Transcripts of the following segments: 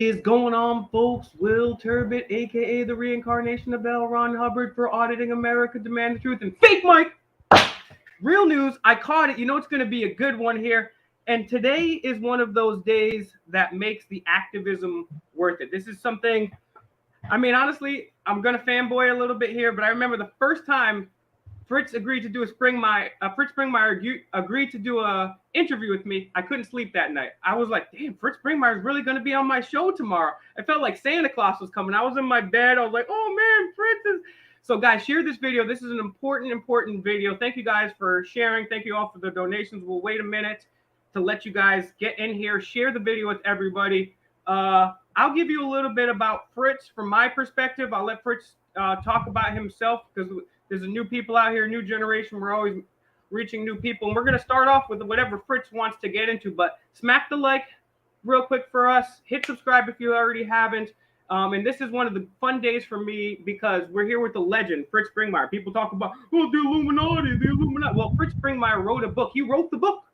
Is going on, folks? Will Turbot, aka the reincarnation of L. Ron Hubbard, for auditing America, demand the truth, and fake Mike. Real news. I caught it. You know it's going to be a good one here. And today is one of those days that makes the activism worth it. This is something. I mean, honestly, I'm going to fanboy a little bit here, but I remember the first time Fritz agreed to do a Fritz Springmeier agreed to do a interview with me. I couldn't sleep that night. I was like, damn, Fritz Springmeier is really going to be on my show tomorrow. I felt like Santa Claus was coming. I was in my bed. I was like, oh man, Fritz is. So guys, share this video. This is an important video. Thank you guys for sharing. Thank you all for the donations. We'll wait a minute to let you guys get in here. Share the video with everybody. I'll give you a little bit about Fritz from my perspective. I'll let Fritz talk about himself because there's new people out here, new generation. We're always reaching new people. And we're going to start off with whatever Fritz wants to get into. But smack the like real quick for us. Hit subscribe if you already haven't. And this is one of the fun days for me because we're here with the legend, Fritz Springmeier. People talk about, oh, the Illuminati. Well, Fritz Springmeier wrote a book. He wrote the book,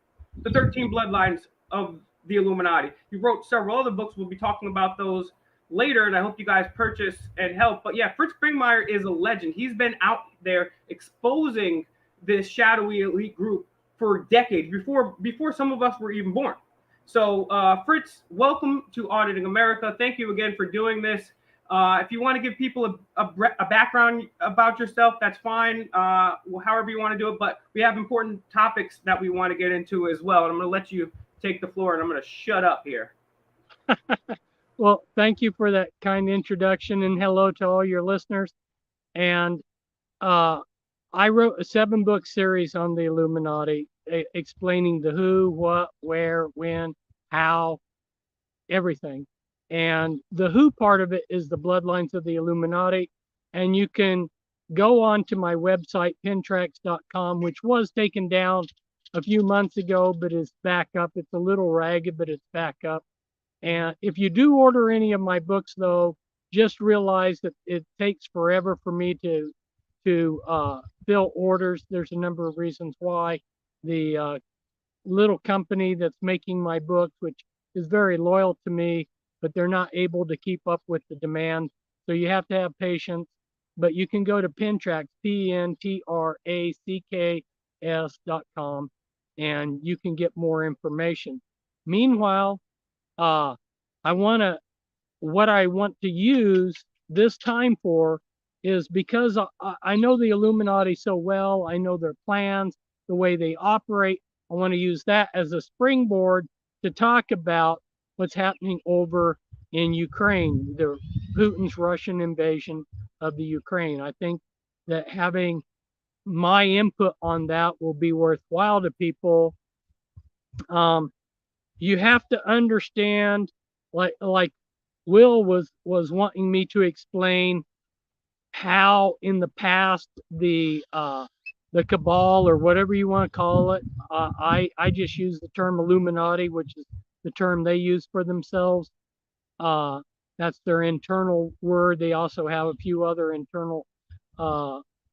The 13 Bloodlines of the Illuminati. He wrote several other books. We'll be talking about those later, and I hope you guys purchase and help. But yeah, Fritz Springmeier is a legend. He's been out there exposing this shadowy elite group for decades before some of us were even born. So Fritz, welcome to Auditing America. Thank you again for doing this. If you want to give people a background about yourself, that's fine. However you want to do it, but we have important topics that we want to get into as well. And I'm going to let you take the floor, and I'm going to shut up here. Well, thank you for that kind introduction, and hello to all your listeners. And I wrote a 7-book series on the Illuminati, explaining the who, what, where, when, how, everything. And the who part of it is the bloodlines of the Illuminati. And you can go on to my website, pintracks.com, which was taken down a few months ago, but is back up. It's a little ragged, but it's back up. And if you do order any of my books, though, just realize that it takes forever for me to fill orders. There's a number of reasons why. The little company that's making my books, which is very loyal to me, but they're not able to keep up with the demand. So you have to have patience. But you can go to Pintracks, PNTRACKS.com, and you can get more information. Meanwhile, what I want to use this time for is because I know the Illuminati so well. I know their plans, the way they operate. I want to use that as a springboard to talk about what's happening over in Ukraine, Putin's Russian invasion of the Ukraine. I think that having my input on that will be worthwhile to people. You have to understand, like Will was wanting me to explain how in the past the cabal, or whatever you want to call it, I just use the term Illuminati, which is the term they use for themselves. That's their internal word. They also have a few other internal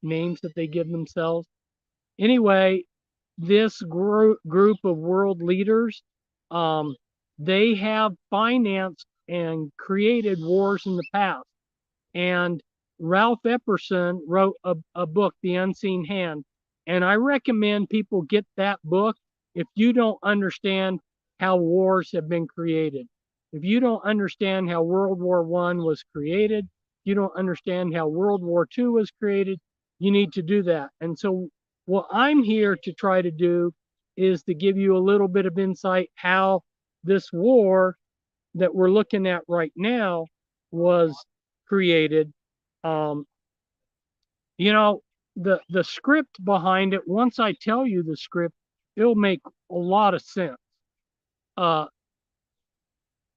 names that they give themselves. Anyway, this group of world leaders, they have financed and created wars in the past. And Ralph Epperson wrote a book, The Unseen Hand. And I recommend people get that book if you don't understand how wars have been created. If you don't understand how World War I was created, you don't understand how World War II was created, you need to do that. And so what I'm here to try to do is to give you a little bit of insight how this war that we're looking at right now was created. The script behind it, once I tell you the script, it'll make a lot of sense.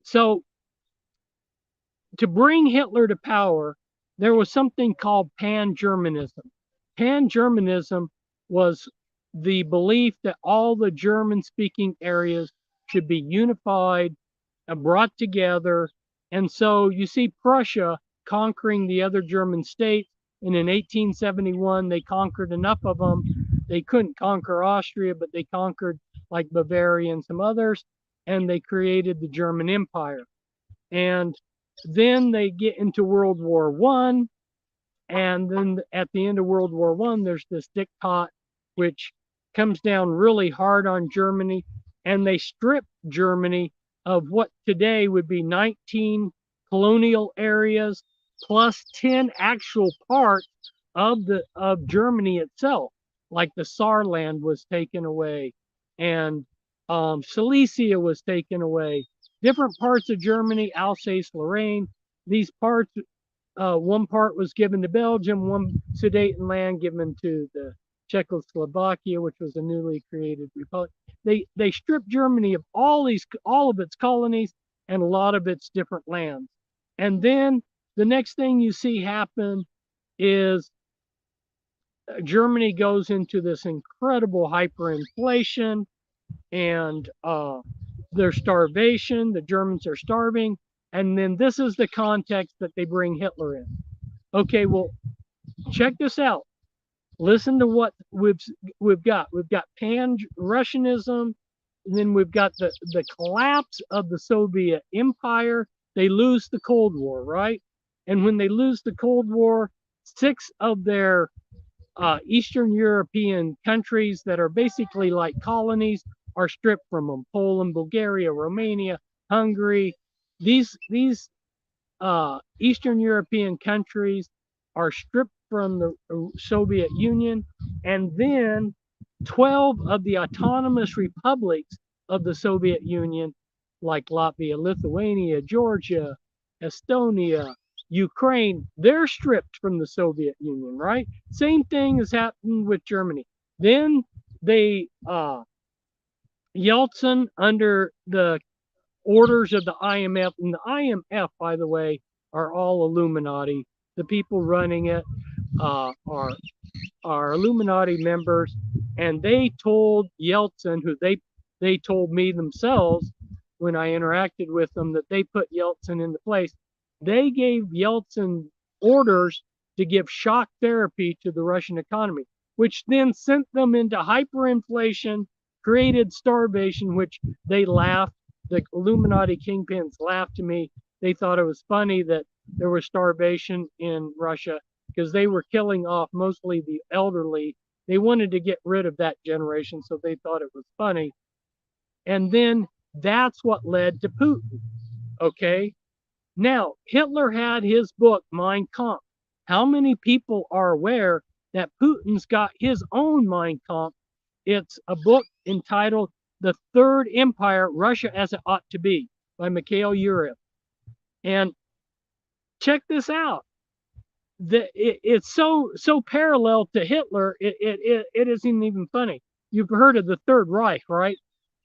So to bring Hitler to power, there was something called pan-Germanism. Pan-Germanism was the belief that all the German-speaking areas should be unified and brought together. And so you see Prussia conquering the other German states. And in 1871, they conquered enough of them. They couldn't conquer Austria, but they conquered like Bavaria and some others, and they created the German Empire. And then they get into World War One, and then at the end of World War One, there's this diktat which comes down really hard on Germany, and they strip Germany of what today would be 19 colonial areas plus 10 actual parts of Germany itself, like the Saarland was taken away, and Silesia was taken away. Different parts of Germany, Alsace-Lorraine, these parts, one part was given to Belgium, one Sudetenland given to the Czechoslovakia, which was a newly created republic. They stripped Germany of all of its colonies and a lot of its different lands. And then the next thing you see happen is Germany goes into this incredible hyperinflation, and there's starvation. The Germans are starving. And then this is the context that they bring Hitler in. Okay, well, check this out. Listen to what we've got. We've got pan-Russianism, and then we've got the collapse of the Soviet Empire. They lose the Cold War, right? And when they lose the Cold War, 6 of their Eastern European countries that are basically like colonies are stripped from them. Poland, Bulgaria, Romania, Hungary. These Eastern European countries are stripped from the Soviet Union, and then 12 of the autonomous republics of the Soviet Union, like Latvia, Lithuania, Georgia, Estonia, Ukraine, they're stripped from the Soviet Union, right? Same thing has happened with Germany. Then they, Yeltsin, under the orders of the IMF, and the IMF, by the way, are all Illuminati. The people running it are Illuminati members, and they told Yeltsin, who they told me themselves when I interacted with them, that they put Yeltsin into place. They gave Yeltsin orders to give shock therapy to the Russian economy, which then sent them into hyperinflation, created starvation, which they laughed. The Illuminati kingpins laughed to me. They thought it was funny that there was starvation in Russia because they were killing off mostly the elderly. They wanted to get rid of that generation, so they thought it was funny. And then that's what led to Putin. Okay? Now, Hitler had his book, Mein Kampf. How many people are aware that Putin's got his own Mein Kampf? It's a book entitled The Third Empire, Russia as It Ought to Be, by Mikhail Yurev. And check this out. It's so parallel to Hitler, it isn't even funny. You've heard of the Third Reich, right?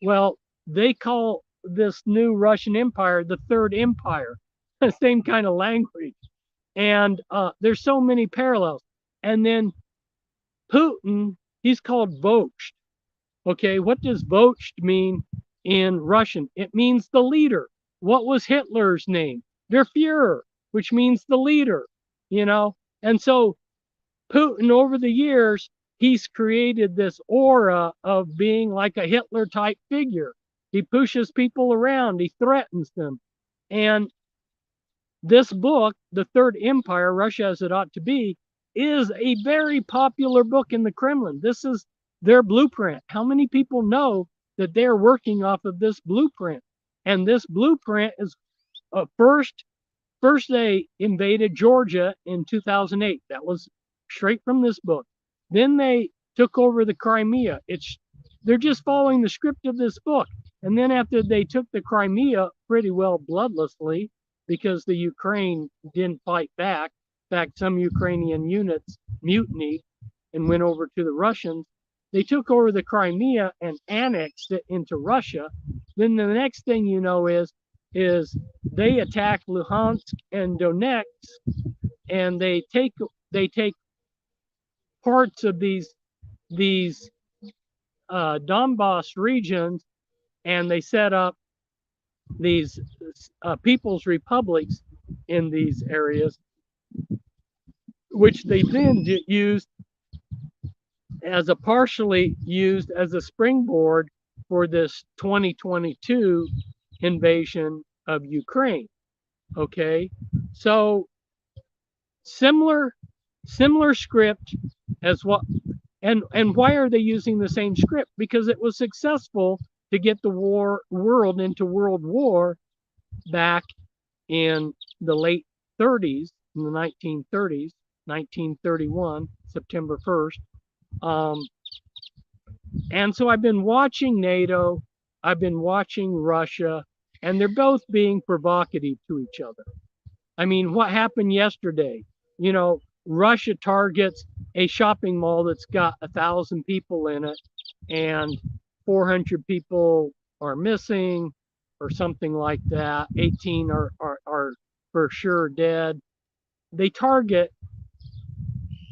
Well, they call this new Russian Empire the Third Empire. Same kind of language. And there's so many parallels. And then Putin, he's called Vocht. Okay, what does Vocht mean in Russian? It means the leader. What was Hitler's name? Der Führer, which means the leader, you know? And so Putin, over the years, he's created this aura of being like a Hitler type figure. He pushes people around, he threatens them. And this book, The Third Empire, Russia as It Ought to Be, is a very popular book in the Kremlin. This is their blueprint. How many people know that they're working off of this blueprint? And this blueprint is first they invaded Georgia in 2008. That was straight from this book. Then they took over the Crimea. They're just following the script of this book. And then after they took the Crimea pretty well bloodlessly, because the Ukraine didn't fight back. In fact, some Ukrainian units mutinied and went over to the Russians. They took over the Crimea and annexed it into Russia. Then the next thing you know is they attack Luhansk and Donetsk, and they take parts of these Donbass regions, and they set up these people's republics in these areas, which they then used partially used as a springboard for this 2022 invasion of Ukraine. Okay, so similar script as what, and why are they using the same script? Because it was successful to get the world into world war back in the late 30s, in the 1930s, 1931, September 1st. Um, and so I've been watching NATO, I've been watching Russia, and they're both being provocative to each other. I mean, what happened yesterday? You know, Russia targets a shopping mall that's got 1,000 people in it, and 400 people are missing, or something like that. 18 are for sure dead. They target,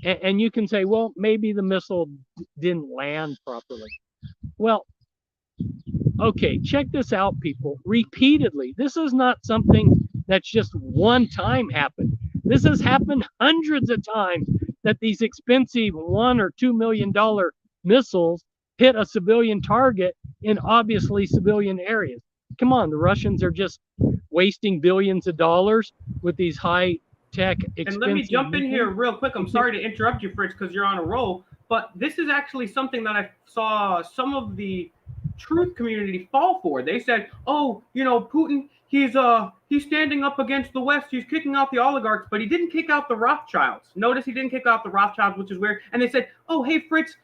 and you can say, well, maybe the missile didn't land properly. Well, okay, check this out, people. Repeatedly, this is not something that's just one time happened. This has happened hundreds of times, that these expensive $1 or $2 million missiles hit a civilian target in obviously civilian areas. Come on, the Russians are just wasting billions of dollars with these high tech expensive. And let me jump in here missiles. real quick. I'm sorry to interrupt you, Fritz, because you're on a roll. But this is actually something that I saw some of the truth community fall for. They said, "Oh, you know, Putin, he's standing up against the West. He's kicking out the oligarchs, but he didn't kick out the Rothschilds. Notice he didn't kick out the Rothschilds, which is weird." And they said, "Oh, hey Fritz,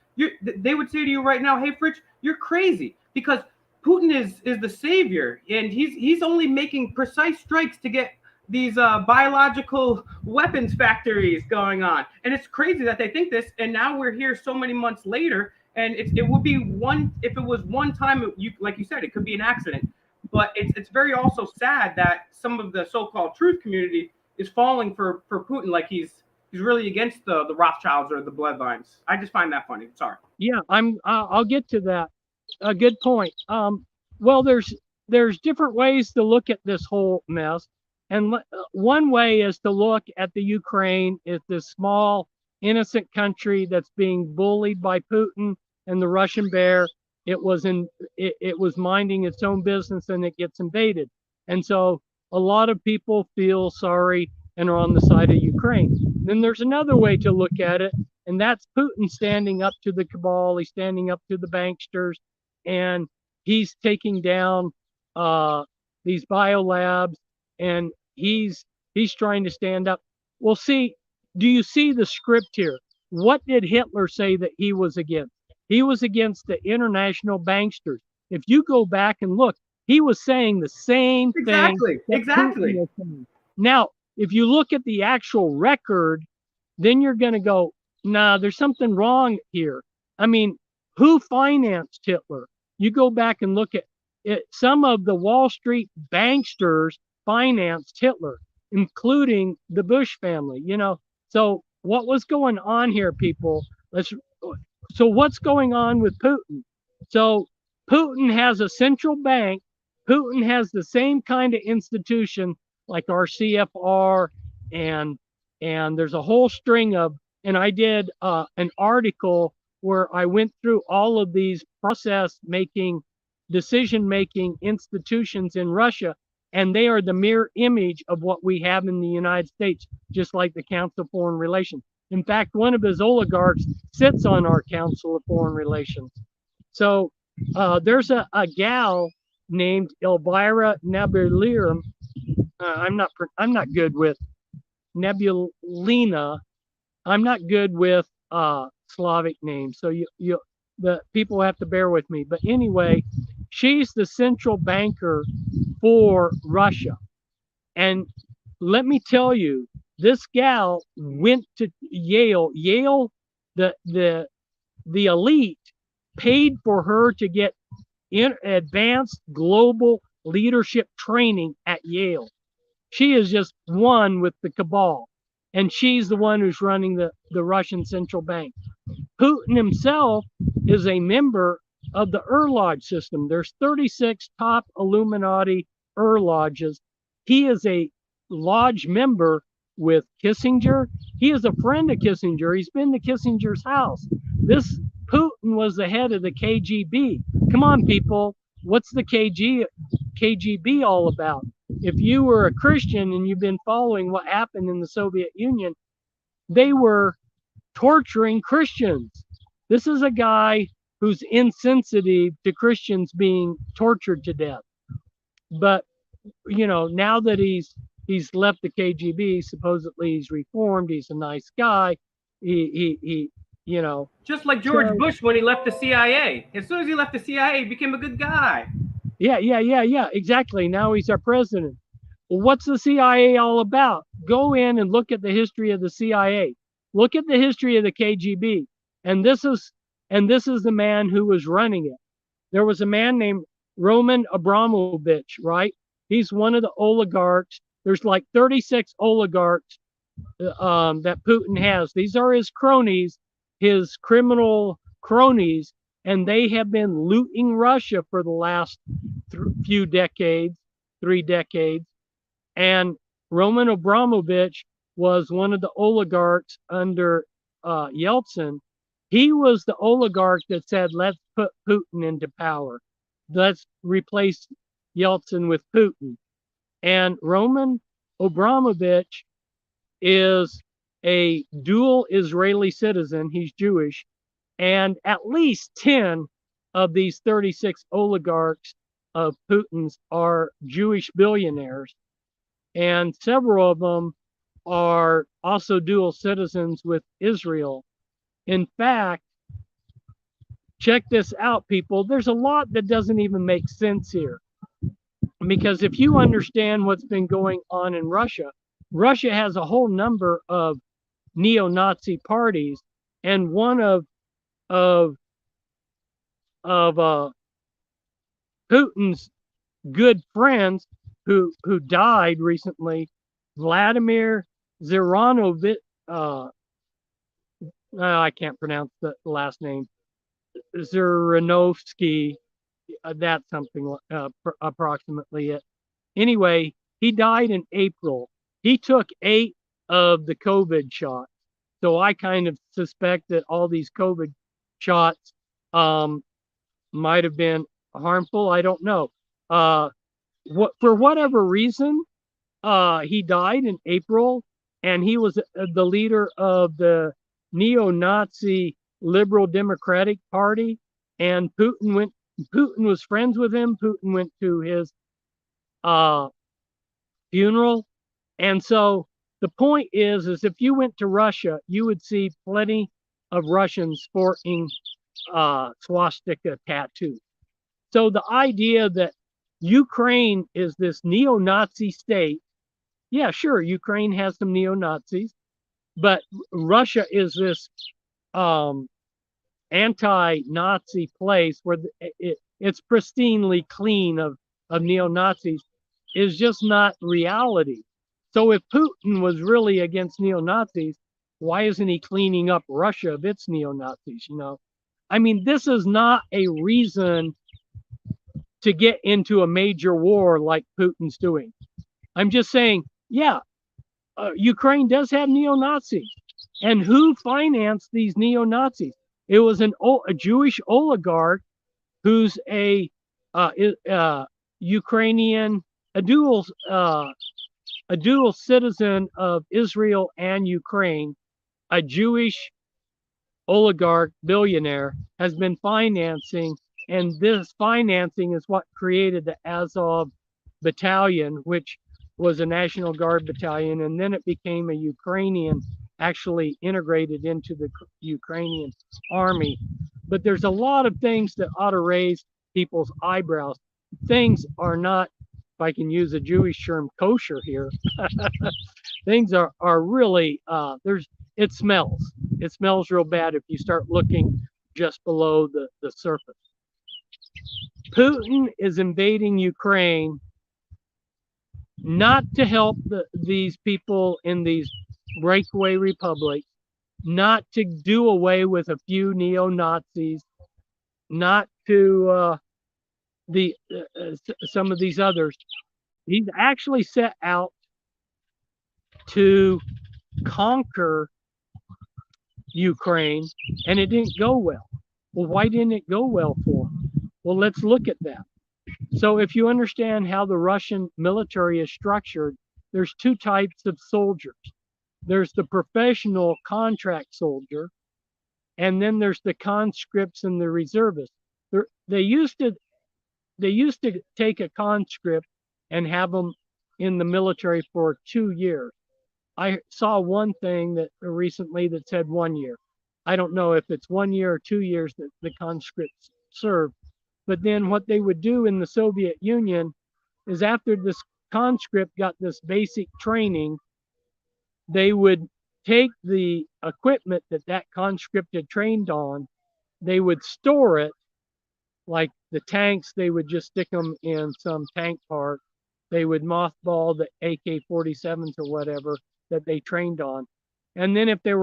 they would say to you right now, hey Fritz, you're crazy because Putin is the savior, and he's only making precise strikes to get these biological weapons factories going on." And it's crazy that they think this, and now we're here so many months later, and it would be one, if it was one time, you like you said, it could be an accident. But it's very also sad that some of the so-called truth community is falling for Putin, like he's really against the Rothschilds or the bloodlines. I just find that funny. Sorry. Yeah, I'll get to that. A good point. Well, there's different ways to look at this whole mess. And one way is to look at the Ukraine as this small, innocent country that's being bullied by Putin and the Russian bear. It was minding its own business, and it gets invaded. And so a lot of people feel sorry and are on the side of Ukraine. Then there's another way to look at it, and that's Putin standing up to the cabal. He's standing up to the banksters, and he's taking down these biolabs, and he's trying to stand up. Well, see, do you see the script here? What did Hitler say that he was against? He was against the international banksters. If you go back and look, he was saying the same thing. Exactly. Now, if you look at the actual record, then you're going to go, nah, there's something wrong here. I mean, who financed Hitler? You go back and look at it. Some of the Wall Street banksters financed Hitler, including the Bush family, you know. So what was going on here, people? So what's going on with Putin? So Putin has a central bank. Putin has the same kind of institution like our CFR, and there's a whole string of, and I did an article where I went through all of these decision-making institutions in Russia, and they are the mirror image of what we have in the United States, just like the Council of Foreign Relations. In fact, one of his oligarchs sits on our Council of Foreign Relations. So there's a gal named Elvira Nabiuliram. I'm not good with Nebulina. I'm not good with Slavic names, so the people have to bear with me. But anyway, she's the central banker for Russia, and let me tell you, this gal went to Yale. Yale, the elite paid for her to get advanced global leadership training at Yale. She is just one with the cabal, and she's the one who's running the Russian central bank. Putin himself is a member of the Lodge system. There's 36 top Illuminati Lodges. He is a lodge member with Kissinger. He is a friend of Kissinger. He's been to Kissinger's house. This Putin was the head of the KGB. Come on, people. What's the KGB all about? if you were a Christian and you've been following what happened in the Soviet Union, they were torturing Christians. This is a guy who's insensitive to Christians being tortured to death. But now that he's left the KGB, supposedly he's reformed, he's a nice guy. He just like George Bush when he left the CIA. As soon as he left the CIA, he became a good guy. Yeah, exactly. Now he's our president. Well, what's the CIA all about? Go in and look at the history of the CIA. Look at the history of the KGB. And this is the man who was running it. There was a man named Roman Abramovich, right? He's one of the oligarchs. There's like 36 oligarchs that Putin has. These are his cronies, his criminal cronies, and they have been looting Russia for the last 3 decades. And Roman Abramovich was one of the oligarchs under Yeltsin. He was the oligarch that said, let's put Putin into power. Let's replace Yeltsin with Putin. And Roman Abramovich is a dual Israeli citizen. He's Jewish. And at least 10 of these 36 oligarchs of Putin's are Jewish billionaires. And several of them are also dual citizens with Israel. In fact, check this out, people. There's a lot that doesn't even make sense here. Because if you understand what's been going on in Russia, Russia has a whole number of neo-Nazi parties, and one of Putin's good friends who died recently, Vladimir Zhiranovich, I can't pronounce the last name, Zhiranovsky, that's something approximately it. Anyway, he died in April. He took 8 of the COVID shots. So I kind of suspect that all these COVID shots might have been harmful. I don't know. For whatever reason, he died in April, and he was the leader of the neo-Nazi Liberal Democratic Party, and Putin was friends with him. Putin went to his funeral. And so the point is if you went to Russia, you would see plenty of Russians sporting swastika tattoos. So the idea that Ukraine is this neo-Nazi state, yeah, sure, Ukraine has some neo-Nazis, but Russia is this anti-Nazi place where it's pristinely clean of neo-Nazis, is just not reality. So if Putin was really against neo-Nazis, why isn't he cleaning up Russia of its neo-Nazis? I mean, this is not a reason to get into a major war like Putin's doing. I'm just saying, yeah, Ukraine does have neo-Nazis. And who financed these neo-Nazis? It was a Jewish oligarch who's a Ukrainian, a dual citizen of Israel and Ukraine. A Jewish oligarch billionaire has been financing, and this financing is what created the Azov battalion, which was a National Guard battalion, and then it became a Ukrainian, actually integrated into the Ukrainian army. But there's a lot of things that ought to raise people's eyebrows. Things are not, if I can use a Jewish term, kosher here. Things are really, it smells. It smells real bad if you start looking just below the surface. Putin is invading Ukraine not to help these people in these breakaway republics, not to do away with a few neo-Nazis, not to some of these others. He's actually set out to conquer Ukraine, and it didn't go well. Well, why didn't it go well for him? Well, let's look at that. So if you understand how the Russian military is structured, there's two types of soldiers. There's the professional contract soldier, and then there's the conscripts and the reservists. They used to take a conscript and have them in the military for 2 years. I saw one thing that recently that said 1 year. I don't know if it's 1 year or 2 years that the conscripts serve. But then what they would do in the Soviet Union is after this conscript got this basic training, they would take the equipment that that conscript had trained on, they would store it, like the tanks, they would just stick them in some tank park. They would mothball the AK-47s or whatever that they trained on. And then if there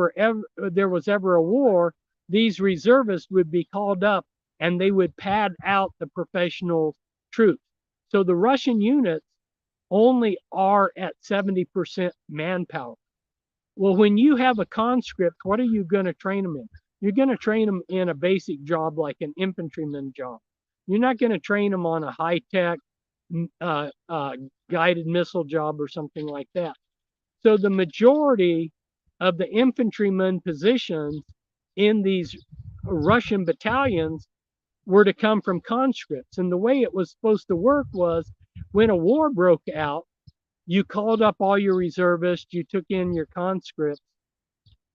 was ever a war, these reservists would be called up and they would pad out the professional troops. So the Russian units only are at 70% manpower. Well, when you have a conscript, what are you going to train them in? You're going to train them in a basic job like an infantryman job. You're not going to train them on a high-tech guided missile job or something like that. So the majority of the infantryman positions in these Russian battalions were to come from conscripts. And the way it was supposed to work was when a war broke out, you called up all your reservists, you took in your conscripts,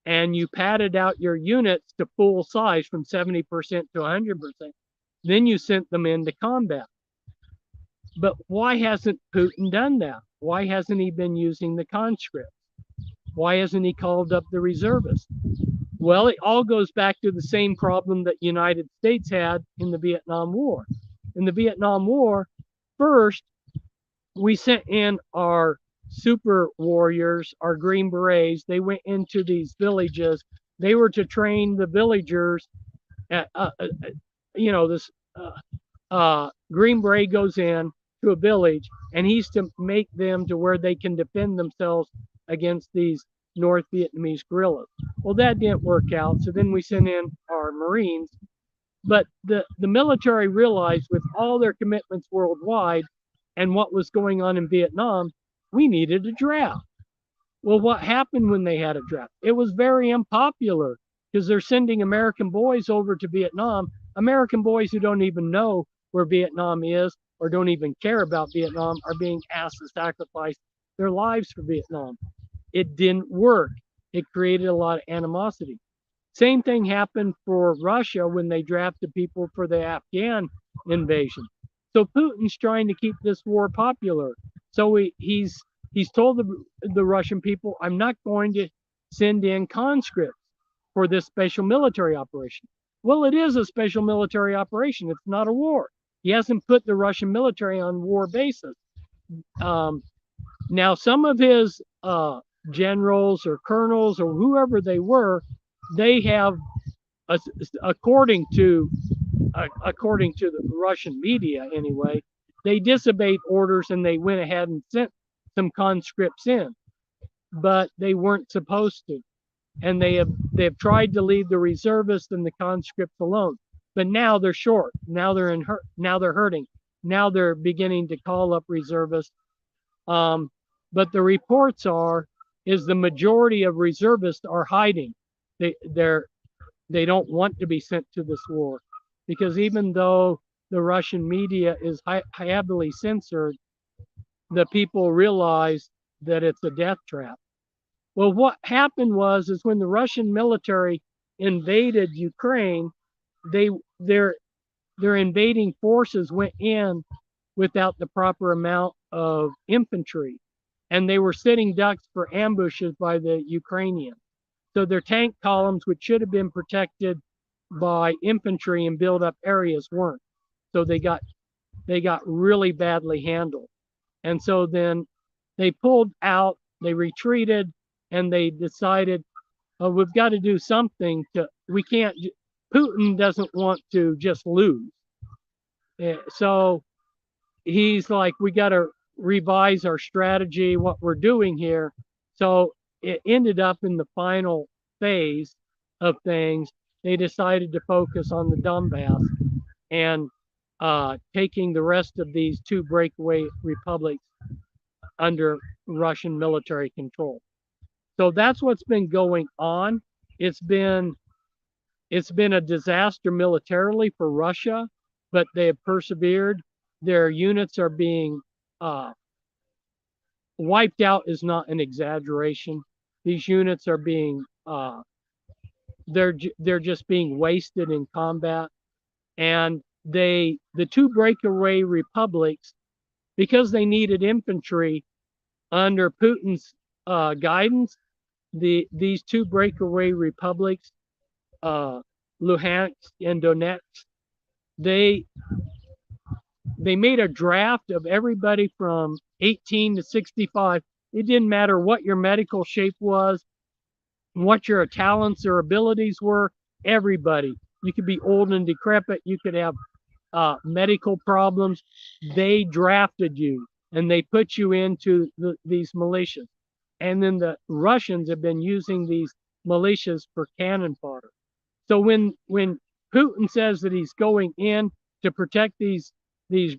and you padded out your units to full size from 70% to 100%. Then you sent them into combat. But why hasn't Putin done that? Why hasn't he been using the conscripts? Why hasn't he called up the reservists? Well, it all goes back to the same problem that United States had in the Vietnam War. In the Vietnam War, first, we sent in our super warriors, our Green Berets. They went into these villages. They were to train the villagers. This Green Beret goes in to a village, and he's to make them to where they can defend themselves against these North Vietnamese guerrillas. Well, that didn't work out. So then we sent in our Marines. But the military realized with all their commitments worldwide and what was going on in Vietnam, we needed a draft. Well, what happened when they had a draft? It was very unpopular because they're sending American boys over to Vietnam, American boys who don't even know where Vietnam is or don't even care about Vietnam are being asked to sacrifice their lives for Vietnam. It didn't work. It created a lot of animosity. Same thing happened for Russia when they drafted people for the Afghan invasion. So Putin's trying to keep this war popular. So he's told the Russian people, I'm not going to send in conscripts for this special military operation. Well, it is a special military operation. It's not a war. He hasn't put the Russian military on war basis. Now, some of his generals or colonels or whoever they were, they have, according to the Russian media anyway, they disobeyed orders and they went ahead and sent some conscripts in, but they weren't supposed to. And they have tried to leave the reservists and the conscripts alone. But now they're short. Now they're hurting. Now they're beginning to call up reservists. But the reports is the majority of reservists are hiding. They don't want to be sent to this war, because even though the Russian media is heavily censored, the people realize that it's a death trap. Well, what happened is when the Russian military invaded Ukraine, their invading forces went in without the proper amount of infantry, and they were sitting ducks for ambushes by the Ukrainians. So their tank columns, which should have been protected by infantry and build up areas, weren't. So they got really badly handled. And so then they pulled out, they retreated, and they decided, oh, we've got to do something Putin doesn't want to just lose. So he's like, we got to revise our strategy, what we're doing here. So it ended up in the final phase of things. They decided to focus on the Donbass. And taking the rest of these two breakaway republics under Russian military control. So that's what's been going on. It's been a disaster militarily for Russia, but they have persevered. Their units are being wiped out is not an exaggeration. These units are being they're just being wasted in combat, and the two breakaway republics, because they needed infantry under Putin's guidance, these two breakaway republics, Luhansk and Donetsk, they made a draft of everybody from 18 to 65. It didn't matter what your medical shape was, what your talents or abilities were. Everybody, you could be old and decrepit, you could have medical problems. They drafted you and they put you into these militias. And then the Russians have been using these militias for cannon fodder. So when Putin says that he's going in to protect these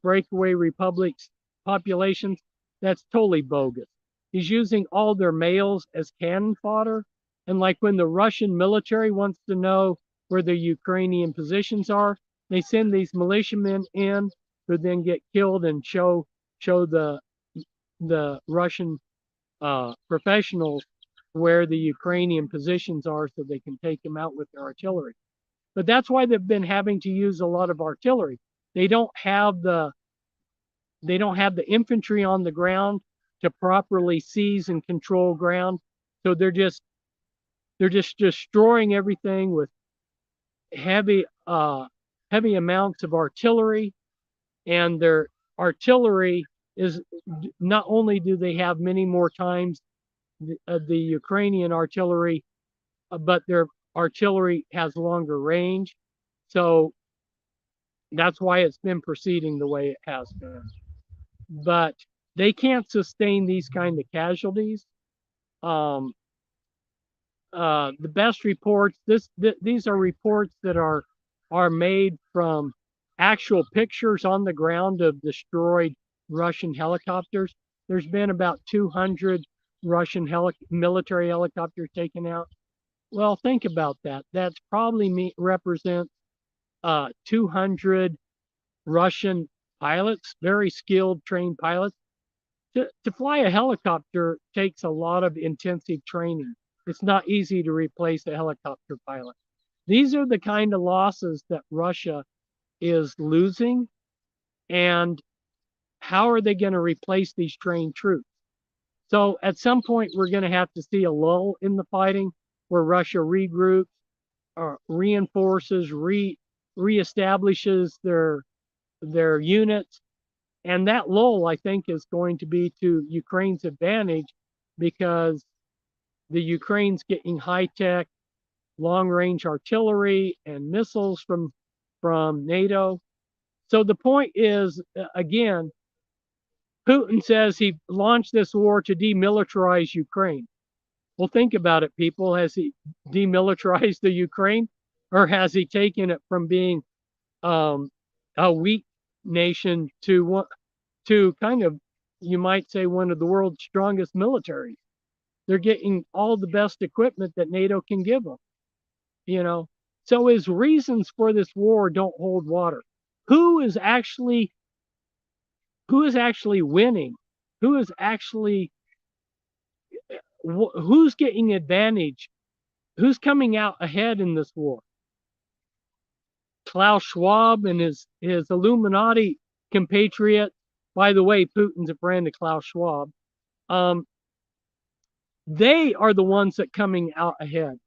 breakaway republics populations, that's totally bogus. He's using all their males as cannon fodder. And like when the Russian military wants to know where the Ukrainian positions are, they send these militiamen in who then get killed and show the Russian professionals where the Ukrainian positions are so they can take them out with their artillery. But that's why they've been having to use a lot of artillery. They don't have the infantry on the ground to properly seize and control ground. So they're just destroying everything with heavy amounts of artillery. And their artillery is, not only do they have many more times the Ukrainian artillery, but their artillery has longer range. So that's why it's been proceeding the way it has been. But they can't sustain these kind of casualties. The best reports, these are reports that are made from actual pictures on the ground of destroyed Russian helicopters. There's been about 200 Russian military helicopters taken out. Well, think about that. That's probably represents 200 Russian pilots, very skilled, trained pilots. To fly a helicopter takes a lot of intensive training. It's not easy to replace a helicopter pilot. These are the kind of losses that Russia is losing. And how are they going to replace these trained troops? So at some point, we're going to have to see a lull in the fighting where Russia regroups, or reinforces, reestablishes their units. And that lull, I think, is going to be to Ukraine's advantage, because the Ukraine's getting high-tech, long-range artillery and missiles from NATO. So the point is, again, Putin says he launched this war to demilitarize Ukraine. Well, think about it, people. Has he demilitarized the Ukraine, or has he taken it from being a weak nation to kind of, you might say, one of the world's strongest militaries? They're getting all the best equipment that NATO can give them, So his reasons for this war don't hold water. Who is actually winning? Who's getting advantage? Who's coming out ahead in this war? Klaus Schwab and his Illuminati compatriot. By the way, Putin's a friend of Klaus Schwab. They are the ones that coming out ahead.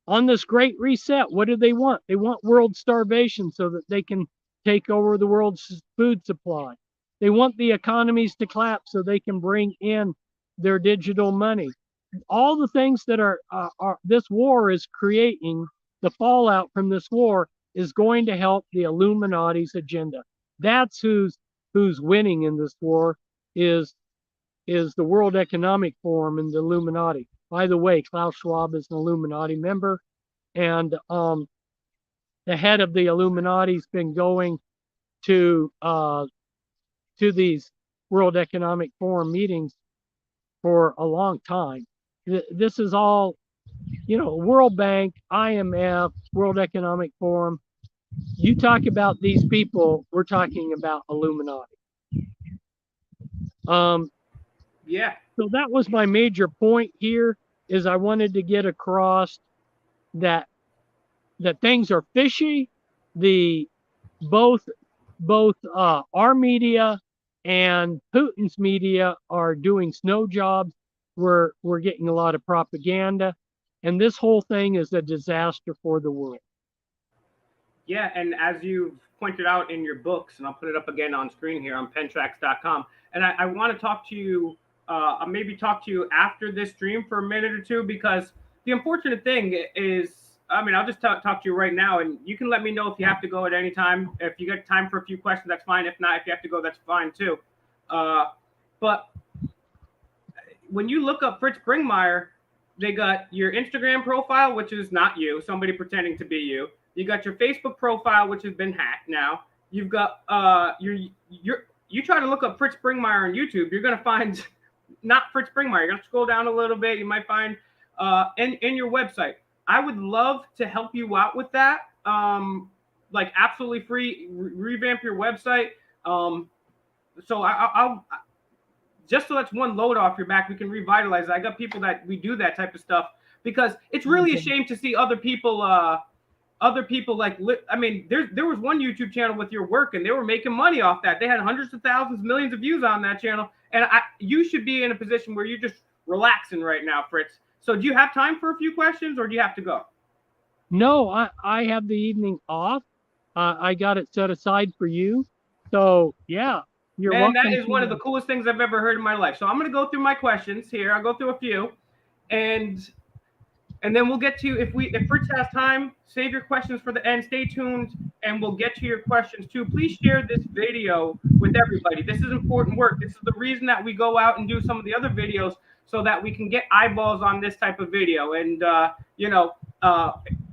On this great reset, what do they want? They want world starvation so that they can take over the world's food supply. They want the economies to collapse so they can bring in their digital money. All the things that are this war is creating, the fallout from this war is going to help the Illuminati's agenda. That's who's winning in this war, is the World Economic Forum and the Illuminati. By the way, Klaus Schwab is an Illuminati member, and the head of the Illuminati's been going to these World Economic Forum meetings for a long time. This is all, World Bank, IMF, World Economic Forum. You talk about these people, we're talking about Illuminati. Yeah. So that was my major point here, is I wanted to get across that things are fishy. Both our media and Putin's media are doing snow jobs. We're getting a lot of propaganda, and this whole thing is a disaster for the world. Yeah, and as you pointed out in your books, and I'll put it up again on screen here on pentracks.com, and I want to talk to you, maybe talk to you after this stream for a minute or two, because the unfortunate thing is, I'll just talk to you right now, and you can let me know if you have to go at any time. If you got time for a few questions, that's fine. If not, if you have to go, that's fine too. But when you look up Fritz Springmeier, they got your Instagram profile, which is not you, somebody pretending to be you. You got your Facebook profile, which has been hacked now. You've got you try to look up Fritz Springmeier on YouTube, you're gonna find not Fritz Springmeier. You're gonna scroll down a little bit. You might find in your website. I would love to help you out with that. Like absolutely free, revamp your website. So I'll just so that's one load off your back, we can revitalize it. I got people that we do that type of stuff, because it's really a shame to see other people like, there was one YouTube channel with your work, and they were making money off that. They had hundreds of thousands, millions of views on that channel, and you should be in a position where you're just relaxing right now, Fritz. So do you have time for a few questions, or do you have to go? No, I have the evening off. I got it set aside for you. So yeah, you're welcome. That is one of the coolest things I've ever heard in my life. So I'm going to go through my questions here. I'll go through a few, and then we'll get to, if Fritz has time, save your questions for the end. Stay tuned, and we'll get to your questions too. Please share this video with everybody. This is important work. This is the reason that we go out and do some of the other videos, so that we can get eyeballs on this type of video. And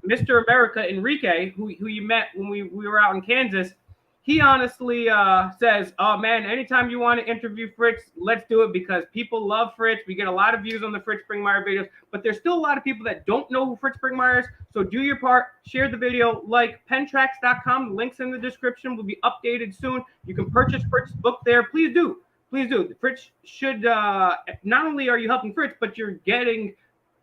Mr. America Enrique, who you met when we were out in Kansas, he honestly says, "Oh man, anytime you want to interview Fritz, let's do it, because people love Fritz. We get a lot of views on the Fritz Springmeier videos, but there's still a lot of people that don't know who Fritz Springmeier is. So do your part, share the video, like pentracks.com. The link's in the description, will be updated soon. You can purchase Fritz's book there. Please do. Please do. Fritz should, not only are you helping Fritz, but you're getting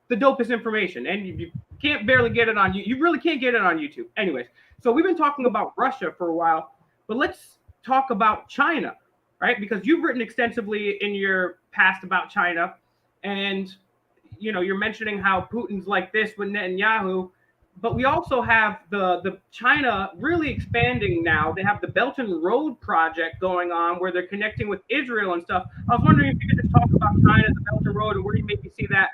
the dopest information, and you can't barely get it on you. You really can't get it on YouTube. Anyways, so we've been talking about Russia for a while, but let's talk about China, right? Because you've written extensively in your past about China, and you're mentioning how Putin's like this with Netanyahu, but we also have the China really expanding now. They have the Belt and Road project going on, where they're connecting with Israel and stuff. I was wondering if you could just talk about China, the Belt and Road, and where do you maybe see that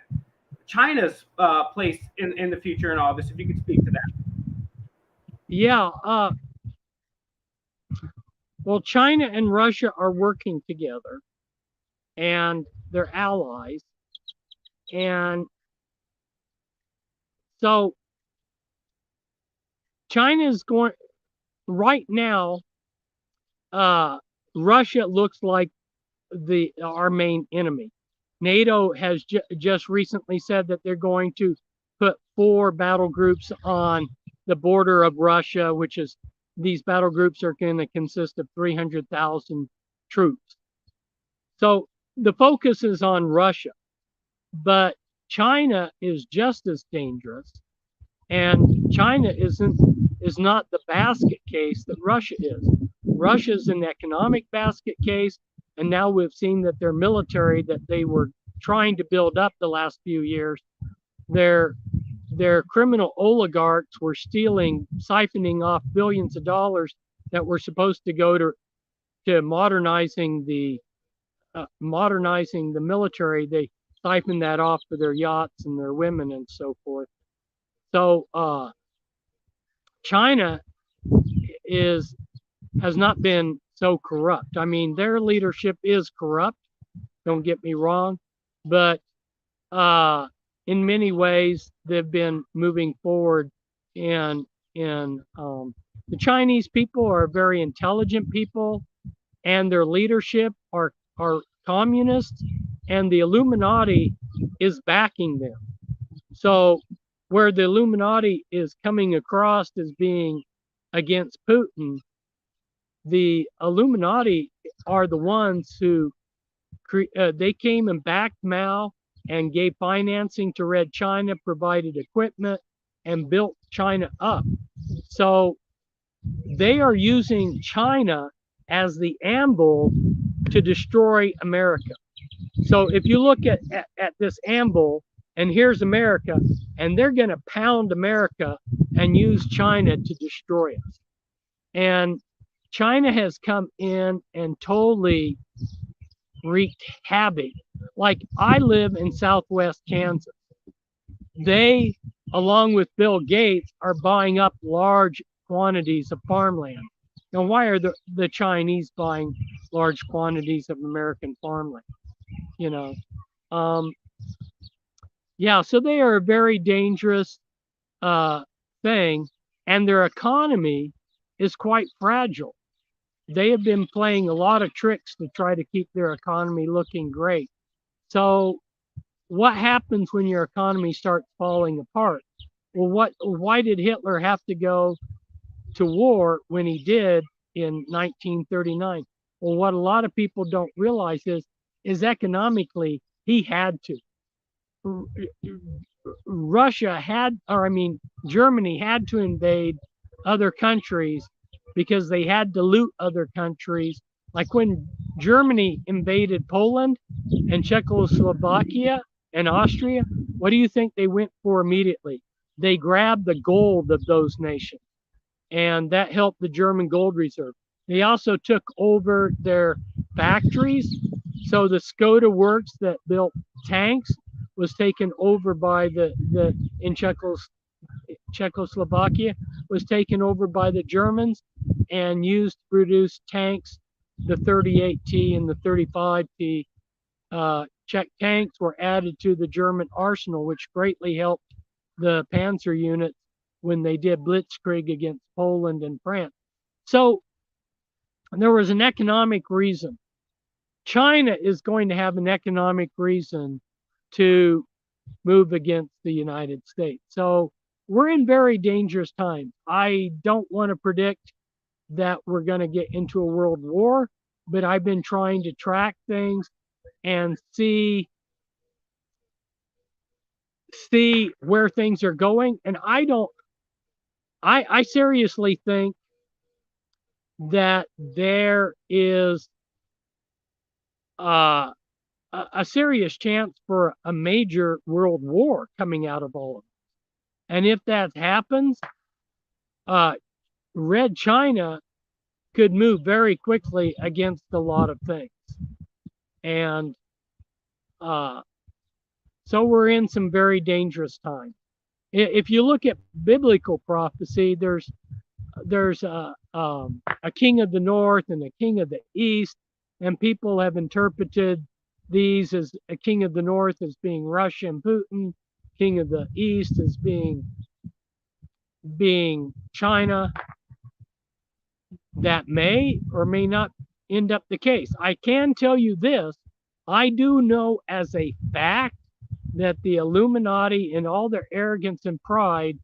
China's place in the future and all this, if you could speak to that. Yeah. Well, China and Russia are working together, and they're allies. And so China is going right now. Russia looks like our main enemy. NATO has just recently said that they're going to put 4 battle groups on the border of Russia, which is, these battle groups are going to consist of 300,000 troops. So the focus is on Russia, but China is just as dangerous, and China is not the basket case that Russia is. Russia's an economic basket case, and now we've seen that their military that they were trying to build up the last few years, their criminal oligarchs were siphoning off billions of dollars that were supposed to go to modernizing the military. They siphoned that off for their yachts and their women and so forth. So China has not been so corrupt. I mean, their leadership is corrupt, don't get me wrong, but in many ways they've been moving forward in The Chinese people are very intelligent people, and their leadership are communists, and the Illuminati is backing them. So where the Illuminati is coming across as being against Putin, the Illuminati are the ones who they came and backed Mao and gave financing to Red China, provided equipment, and built China up. So they are using China as the amble to destroy America. So if you look at this amble, and here's America, and they're going to pound America and use China to destroy us. And China has come in and totally wreaked havoc. Like, I live in Southwest Kansas. They, along with Bill Gates, are buying up large quantities of farmland. Now, why are the Chinese buying large quantities of American farmland? You know, yeah, so they are a very dangerous thing, and their economy is quite fragile. They have been playing a lot of tricks to try to keep their economy looking great. So what happens when your economy starts falling apart? Well, why did Hitler have to go to war when he did in 1939? Well, what a lot of people don't realize is economically he had to. Germany had to invade other countries because they had to loot other countries. Like when Germany invaded Poland and Czechoslovakia and Austria, what do you think they went for immediately? They grabbed the gold of those nations, and that helped the German gold reserve. They also took over their factories. So the Skoda works that built tanks was taken over by in Czechoslovakia, was taken over by the Germans and used to produce tanks. The 38T and the 35T Czech tanks were added to the German arsenal, which greatly helped the Panzer units when they did blitzkrieg against Poland and France. So there was an economic reason. China is going to have an economic reason to move against the United States. So we're in very dangerous times. I don't want to predict that we're going to get into a world war, but I've been trying to track things and see where things are going. And I seriously think that there is a serious chance for a major world war coming out of all of it. And if that happens, Red China could move very quickly against a lot of things. And so we're in some very dangerous times. If you look at biblical prophecy, there's a king of the north and a king of the east, and people have interpreted these as a king of the north as being Russia and Putin, king of the east as being China. That may or may not end up the case. I can tell you this, I do know as a fact that the Illuminati, in all their arrogance and pride,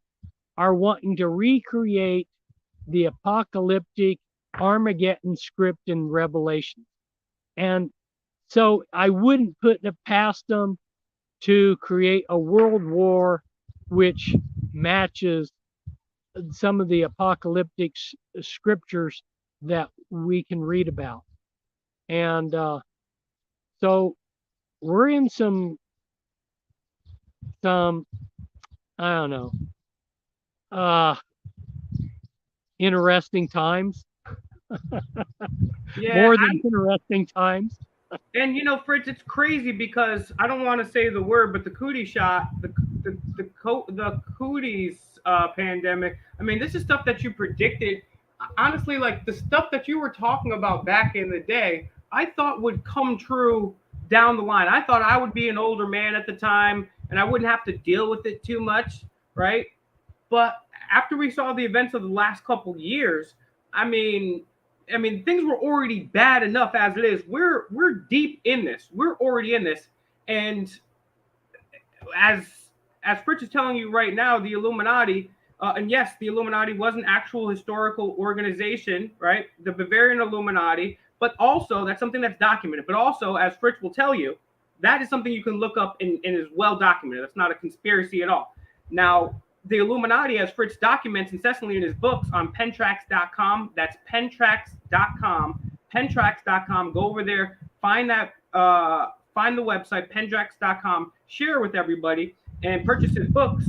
are wanting to recreate the apocalyptic Armageddon script in Revelation. And so I wouldn't put it past them to create a world war which matches some of the apocalyptic scriptures that we can read about. And so we're in some I don't know, interesting times. Yeah, More than interesting times. and you know, Fritz, it's crazy because I don't want to say the word, but the cootie shot, the cooties pandemic. I mean, this is stuff that you predicted. Honestly, like the stuff that you were talking about back in the day, I thought would come true down the line. I thought I would be an older man at the time and I wouldn't have to deal with it too much, right? But after we saw the events of the last couple years, I mean, things were already bad enough as it is. We're deep in this. We're already in this, and as Fritz is telling you right now, the Illuminati, and yes, the Illuminati was an actual historical organization, right? The Bavarian Illuminati, but also that's something that's documented. But also, as Fritz will tell you, that is something you can look up and is well documented. That's not a conspiracy at all. Now, the Illuminati, as Fritz documents incessantly in his books on pentracks.com, that's pentracks.com, pentracks.com. Go over there, find that, find the website, pentracks.com, share it with everybody, and purchase his books.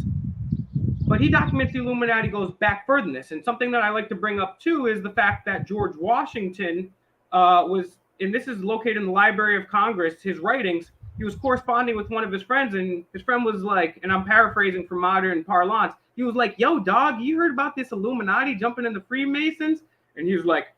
But he documents the Illuminati goes back further than this. And something that I like to bring up too is the fact that George Washington was, and this is located in the Library of Congress, his writings, he was corresponding with one of his friends, and his friend was like, and I'm paraphrasing from modern parlance, he was like, yo, dog, you heard about this Illuminati jumping in the Freemasons? And he was like,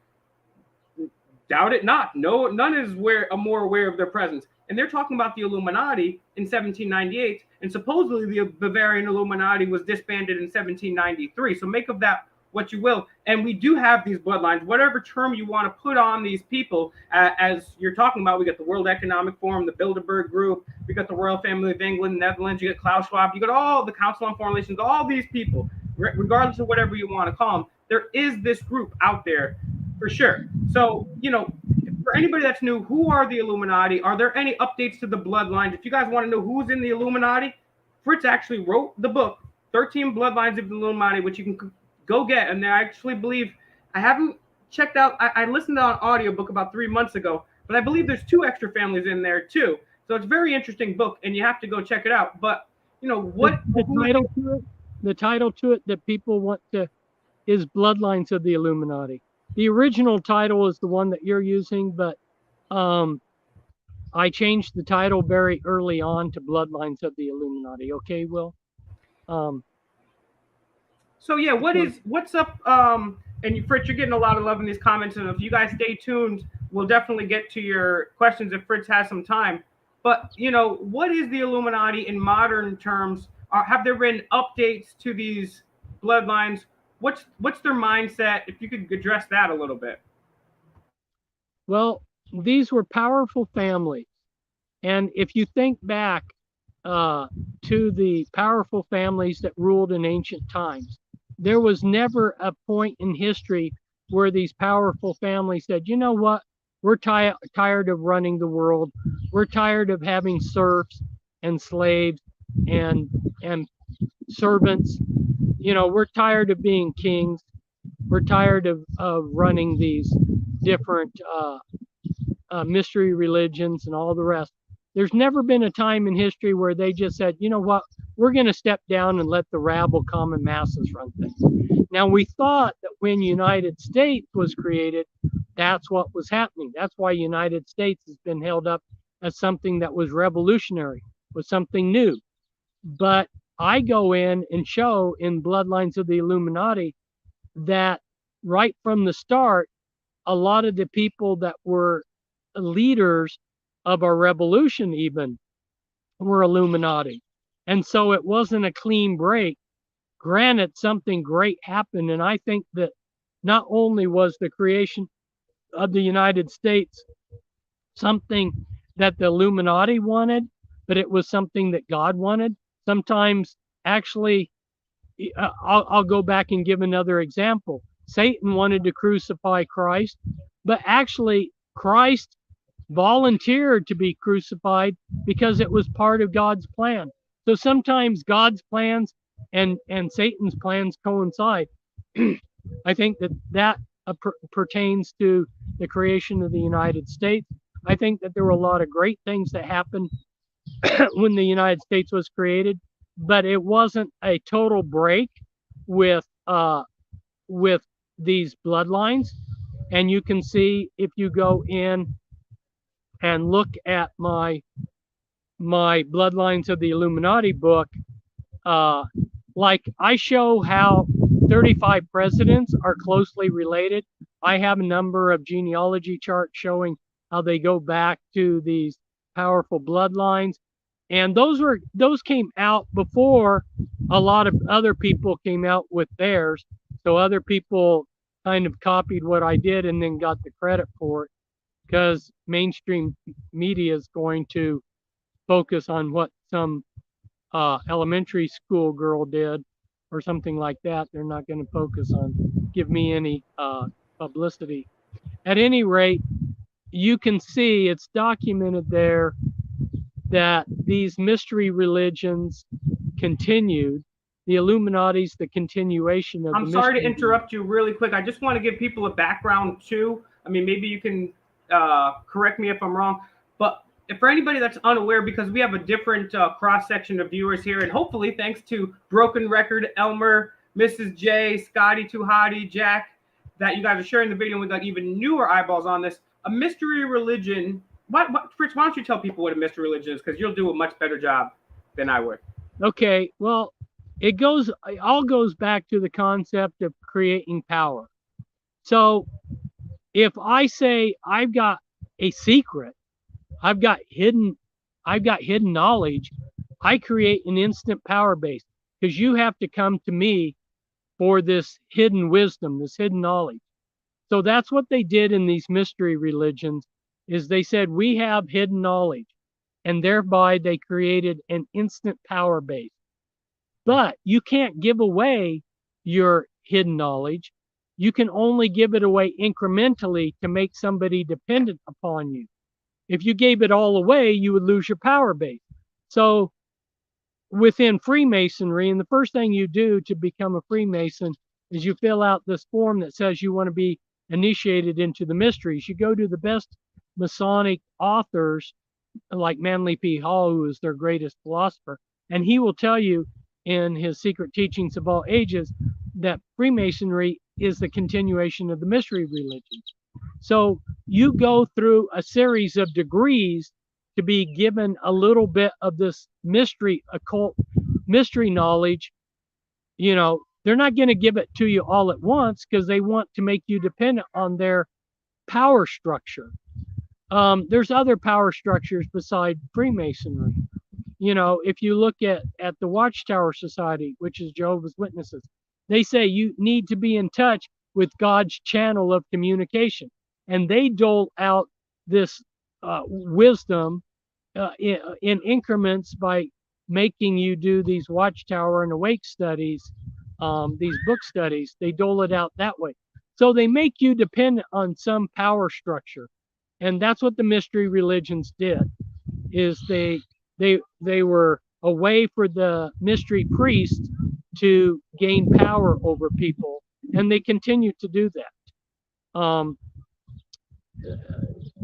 doubt it not. No, none is more aware of their presence. And they're talking about the Illuminati in 1798, and supposedly the Bavarian Illuminati was disbanded in 1793. So make of that what you will. And we do have these bloodlines, whatever term you want to put on these people, as you're talking about. We got the World Economic Forum, the Bilderberg Group, we got the Royal Family of England, Netherlands, you got Klaus Schwab, you got all the Council on Foreign Relations, all these people, regardless of whatever you want to call them, there is this group out there for sure. So, for anybody that's new, who are the Illuminati? Are there any updates to the bloodlines? If you guys want to know who's in the Illuminati, Fritz actually wrote the book, 13 Bloodlines of the Illuminati, which you can go get. And I actually believe, I haven't checked out, I listened to an audiobook about 3 months ago, but I believe there's 2 extra families in there too. So it's a very interesting book, and you have to go check it out. But, what the title to it that people want to is Bloodlines of the Illuminati. The original title is the one that you're using, but I changed the title very early on to Bloodlines of the Illuminati. Okay, Will? So yeah, what's up? And Fritz, you're getting a lot of love in these comments, and if you guys stay tuned, we'll definitely get to your questions if Fritz has some time. But what is the Illuminati in modern terms? Have there been updates to these bloodlines? What's their mindset? If you could address that a little bit. Well, these were powerful families, and if you think back to the powerful families that ruled in ancient times, there was never a point in history where these powerful families said, you know what, we're tired of running the world. We're tired of having serfs and slaves and servants. We're tired of being kings. We're tired of running these different mystery religions and all the rest. There's never been a time in history where they just said, you know what, we're going to step down and let the rabble, common masses run things. Now, we thought that when United States was created, that's what was happening. That's why United States has been held up as something that was revolutionary, was something new. But I go in and show in Bloodlines of the Illuminati that right from the start, a lot of the people that were leaders of our revolution even were Illuminati. And so it wasn't a clean break. Granted, something great happened. And I think that not only was the creation of the United States something that the Illuminati wanted, but it was something that God wanted. Sometimes, actually, I'll go back and give another example. Satan wanted to crucify Christ, but actually Christ volunteered to be crucified because it was part of God's plan. So sometimes God's plans and Satan's plans coincide. I think that pertains to the creation of the United States. I think that there were a lot of great things that happened when the United States was created, but it wasn't a total break with these bloodlines. And you can see, if you go in and look at my Bloodlines of the Illuminati book, like I show how 35 presidents are closely related. I have a number of genealogy charts showing how they go back to these powerful bloodlines. And those came out before a lot of other people came out with theirs. So other people kind of copied what I did and then got the credit for it, because mainstream media is going to focus on what some elementary school girl did or something like that. They're not going to focus on give me any publicity. At any rate, you can see it's documented there that these mystery religions continued. The Illuminati's the continuation of I'm the sorry to mystery. interrupt you really quick. I just want to give people a background too. I mean, maybe you can correct me if I'm wrong, but if for anybody that's unaware, because we have a different cross section of viewers here, and hopefully thanks to Broken Record, Elmer, Mrs. J, Scotty Too Hottie, Jack, that you guys are sharing the video, and we got even newer eyeballs on this. A mystery religion. Fritz, why don't you tell people what a mystery religion is? Because you'll do a much better job than I would. Okay, well, it all goes back to the concept of creating power. So if I say I've got a secret, I've got hidden knowledge, I create an instant power base, because you have to come to me for this hidden wisdom, this hidden knowledge. So that's what they did in these mystery religions, is they said we have hidden knowledge, and thereby they created an instant power base. But you can't give away your hidden knowledge. You can only give it away incrementally to make somebody dependent upon you. If you gave it all away, you would lose your power base. So within Freemasonry, and the first thing you do to become a Freemason is you fill out this form that says you want to be initiated into the mysteries. You go to the best Masonic authors like Manly P. Hall, who is their greatest philosopher, and he will tell you in his Secret Teachings of All Ages that Freemasonry is the continuation of the mystery religions. So you go through a series of degrees to be given a little bit of this mystery, occult mystery knowledge. You know, they're not going to give it to you all at once, because they want to make you dependent on their power structure. There's other power structures beside Freemasonry. You know, if you look at the Watchtower Society, which is Jehovah's Witnesses, they say you need to be in touch with God's channel of communication. And they dole out this wisdom in increments by making you do these Watchtower and Awake studies, these book studies. They dole it out that way. So they make you dependent on some power structure. And that's what the mystery religions did, is they were a way for the mystery priests to gain power over people, and they continue to do that.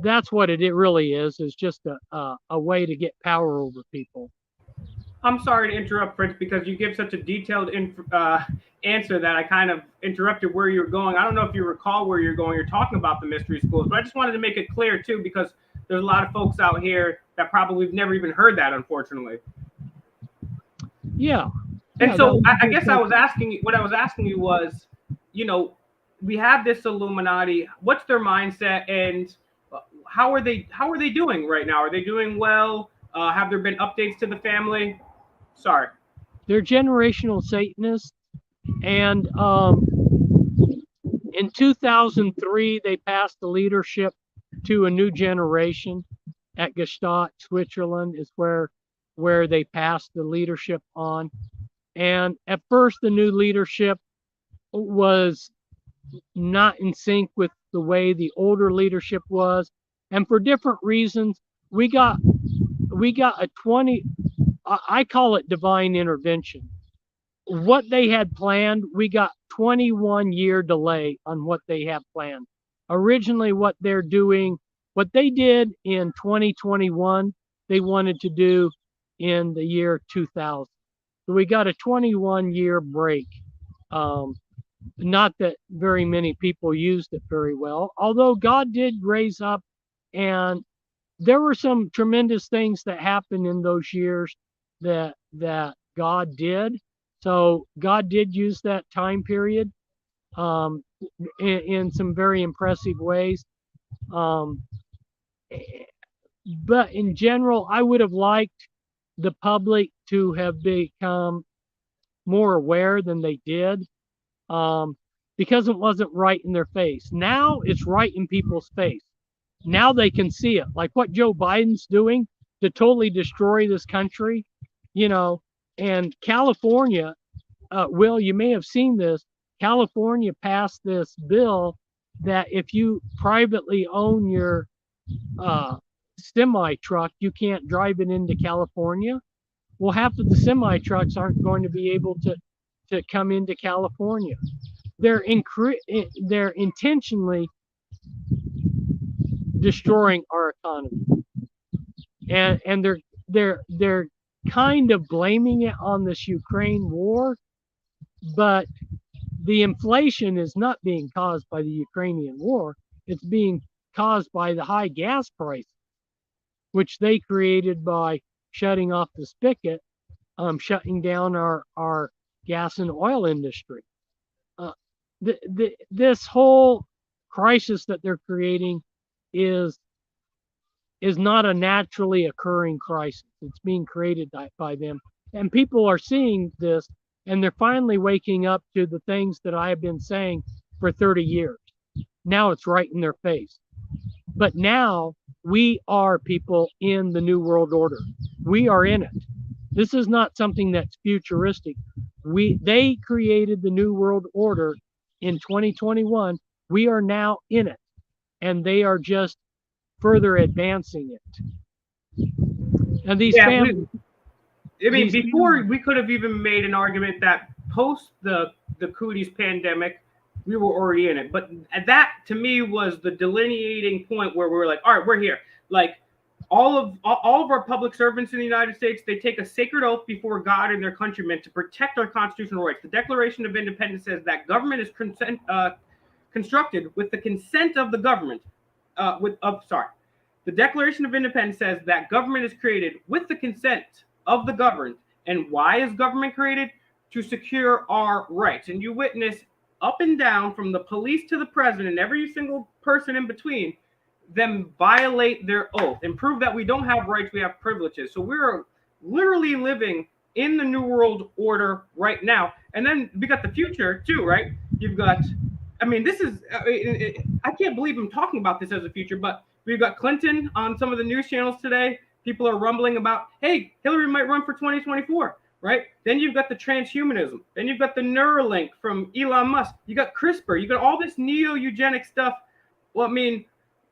That's what it really is just a way to get power over people. I'm sorry to interrupt, Fritz, because you give such a detailed answer that I kind of interrupted where you're going. I don't know if you recall where you're going. You're talking about the mystery schools, but I just wanted to make it clear too, because there's a lot of folks out here that probably have never even heard that, unfortunately. Yeah. And so I guess what I was asking you was, you know, we have this Illuminati. What's their mindset, and how are they doing right now? Are they doing well? Have there been updates to the family? Sorry. They're generational Satanists, and in 2003 they passed the leadership to a new generation at Gstaad, Switzerland, is where they passed the leadership on. And at first, the new leadership was not in sync with the way the older leadership was, and for different reasons, we got a 20. I call it divine intervention. What they had planned, we got 21-year delay on what they have planned. Originally, what they did in 2021, they wanted to do in the year 2000. So we got a 21-year break. Not that very many people used it very well, although God did raise up, and there were some tremendous things that happened in those years that God did. So God did use that time period in some very impressive ways. But in general, I would have liked the public to have become more aware than they did, because it wasn't right in their face. Now it's right in people's face. Now they can see it, like what Joe Biden's doing to totally destroy this country, you know. And California, Will, you may have seen this. California passed this bill that if you privately own your semi truck, you can't drive it into California. Well, half of the semi trucks aren't going to be able to come into California. They're intentionally destroying our economy, and they're kind of blaming it on this Ukraine war, but the inflation is not being caused by the Ukrainian war. It's being caused by the high gas prices, which they created by shutting off the spigot, shutting down our gas and oil industry. This whole crisis that they're creating is not a naturally occurring crisis. It's being created by them. And people are seeing this, and they're finally waking up to the things that I have been saying for 30 years. Now it's right in their face. But now we are people in the New World Order. We are in it. This is not something that's futuristic. They created the New World Order in 2021. We are now in it, and they are just further advancing it. And these families. Before we could have even made an argument that post the cooties pandemic, we were already in it. But that to me was the delineating point where we were like, all right, we're here. Like all of our public servants in the United States, they take a sacred oath before God and their countrymen to protect our constitutional rights. The Declaration of Independence says that government is constructed with the consent of the government. The Declaration of Independence says that government is created with the consent of the governed. And why is government created? To secure our rights. And you witness up and down, from the police to the president, every single person in between, them violate their oath and prove that we don't have rights, we have privileges. So we're literally living in the New World Order right now. And then we got the future too, right? You've got, I can't believe I'm talking about this as a future, but we've got Clinton on some of the news channels today. People are rumbling about, hey, Hillary might run for 2024, right? Then you've got the transhumanism. Then you've got the Neuralink from Elon Musk. You got CRISPR. You got all this neo-eugenic stuff. Well,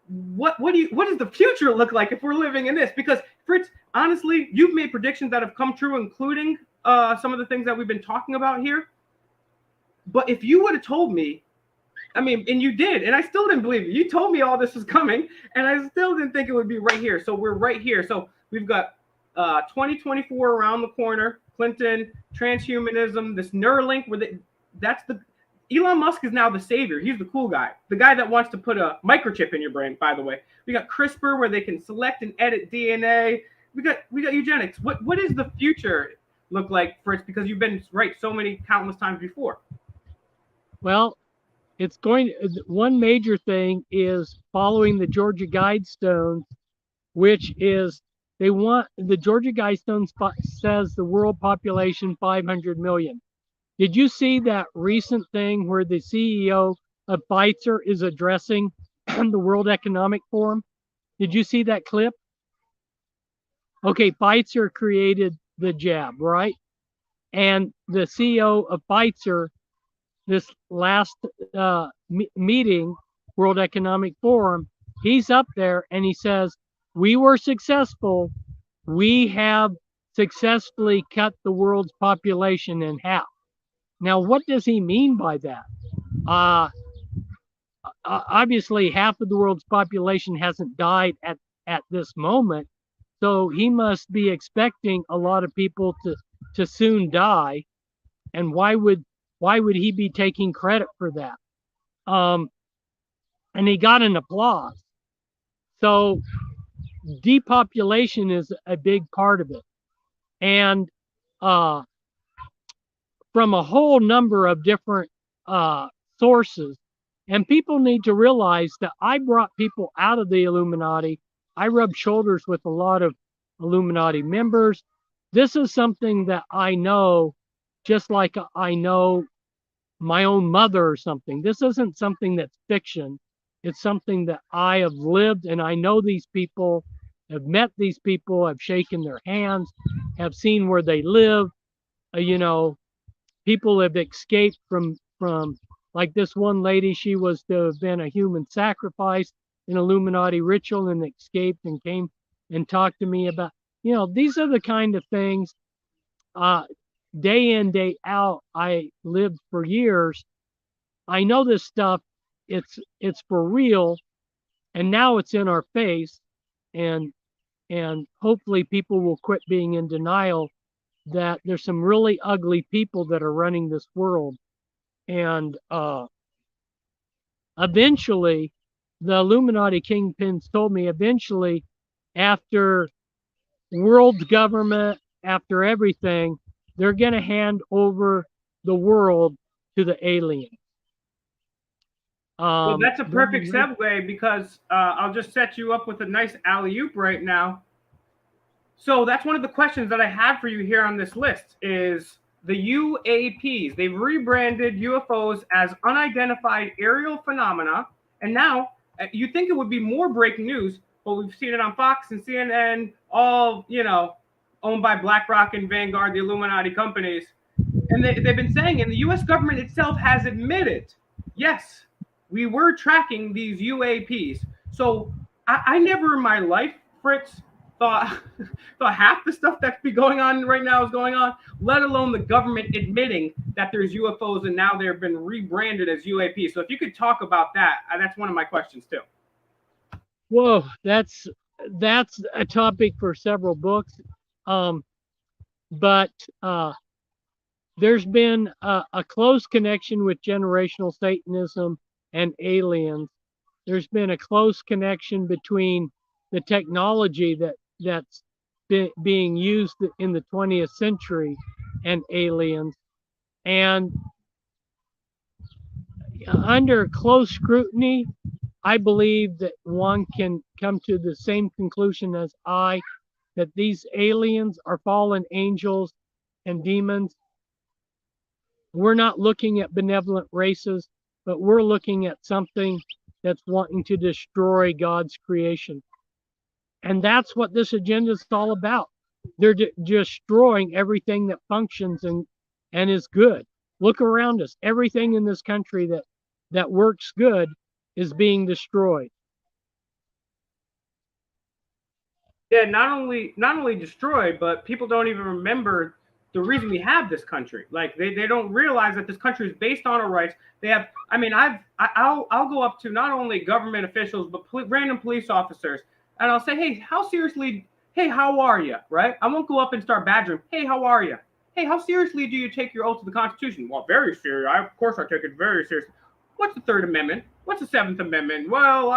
what does the future look like if we're living in this? Because Fritz, honestly, you've made predictions that have come true, including some of the things that we've been talking about here. But if you would have told me, and you did, and I still didn't believe it. You told me all this was coming, and I still didn't think it would be right here. So we're right here. So we've got 2024 around the corner, Clinton, transhumanism, this Neuralink, Elon Musk is now the savior. He's the cool guy, the guy that wants to put a microchip in your brain, by the way. We got CRISPR, where they can select and edit DNA. We got eugenics. What does the future look like, Fritz? Because you've been right so many countless times before. Well, one major thing is following the Georgia Guidestones, which is the Georgia Guidestones says the world population 500 million. Did you see that recent thing where the CEO of Pfizer is addressing the World Economic Forum? Did you see that clip? Okay, Pfizer created the jab, right? And the CEO of Pfizer, this last meeting, World Economic Forum, he's up there and he says, we were successful. We have successfully cut the world's population in half. Now, what does he mean by that? Obviously, half of the world's population hasn't died at this moment. So he must be expecting a lot of people to soon die. And why would he be taking credit for that? And he got an applause. So depopulation is a big part of it. And from a whole number of different sources. And people need to realize that I brought people out of the Illuminati. I rubbed shoulders with a lot of Illuminati members. this is something that I know, just like I know my own mother or something. This isn't something that's fiction. It's something that I have lived, and I know these people, have met these people, have shaken their hands, have seen where they live. You know, people have escaped from like this one lady. She was to have been a human sacrifice in Illuminati ritual and escaped and came and talked to me about. These are the kind of things. Uh, Day in, day out, I lived for years. I know this stuff. It's for real, and now it's in our face, and hopefully people will quit being in denial that there's some really ugly people that are running this world, and eventually, the Illuminati kingpins told me eventually, after world government, after everything, they're going to hand over the world to the aliens. Well, that's a perfect segue because I'll just set you up with a nice alley-oop right now. So that's one of the questions that I had for you here on this list is the UAPs. They've rebranded UFOs as unidentified aerial phenomena. And now you think it would be more breaking news, but we've seen it on Fox and CNN, all, owned by BlackRock and Vanguard, the Illuminati companies. And they've been saying, and the U.S. government itself has admitted, yes, we were tracking these UAPs. So I never in my life, Fritz, thought half the stuff that's been going on right now is going on, let alone the government admitting that there's UFOs and now they've been rebranded as UAPs. So if you could talk about that, that's one of my questions too. Whoa, that's a topic for several books. But there's been a close connection with generational Satanism and aliens. There's been a close connection between the technology that's being used in the 20th century and aliens. And under close scrutiny, I believe that one can come to the same conclusion as I, that these aliens are fallen angels and demons. We're not looking at benevolent races, but we're looking at something that's wanting to destroy God's creation. And that's what this agenda is all about. They're destroying everything that functions and is good. Look around us. Everything in this country that works good is being destroyed. Yeah, not only destroyed, but people don't even remember the reason we have this country. Like they don't realize that this country is based on our rights. They have. I mean, I'll go up to not only government officials but random police officers, and I'll say, hey, how seriously? Hey, how are you? Right? I won't go up and start badgering. Hey, how are you? Hey, how seriously do you take your oath to the Constitution? Well, very serious. Of course I take it very seriously. What's the Third Amendment? What's the Seventh Amendment? Well,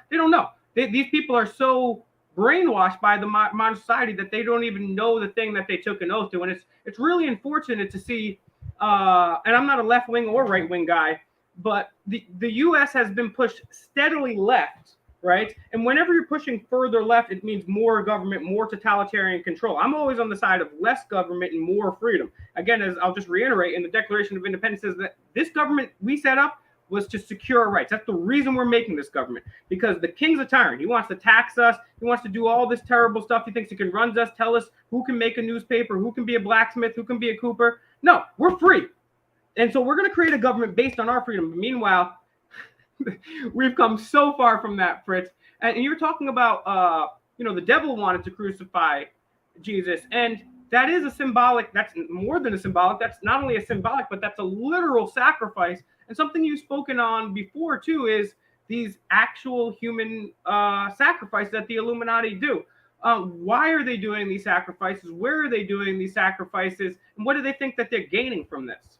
they don't know. These people are so brainwashed by the modern society that they don't even know the thing that they took an oath to. And it's really unfortunate to see, and I'm not a left-wing or right-wing guy, but the U.S. has been pushed steadily left, right? And whenever you're pushing further left, it means more government, more totalitarian control. I'm always on the side of less government and more freedom. Again, as I'll just reiterate, in the Declaration of Independence says that this government we set up was to secure our rights. That's the reason we're making this government, because the king's a tyrant. He wants to tax us. He wants to do all this terrible stuff. He thinks he can run us, tell us who can make a newspaper, who can be a blacksmith, who can be a cooper. No, we're free. And so we're going to create a government based on our freedom. But meanwhile, we've come so far from that, Fritz. And you're talking about, the devil wanted to crucify Jesus. And that is a symbolic, that's more than a symbolic. That's not only a symbolic, but that's a literal sacrifice. And something you've spoken on before, too, is these actual human sacrifices that the Illuminati do. Why are they doing these sacrifices? Where are they doing these sacrifices? And what do they think that they're gaining from this?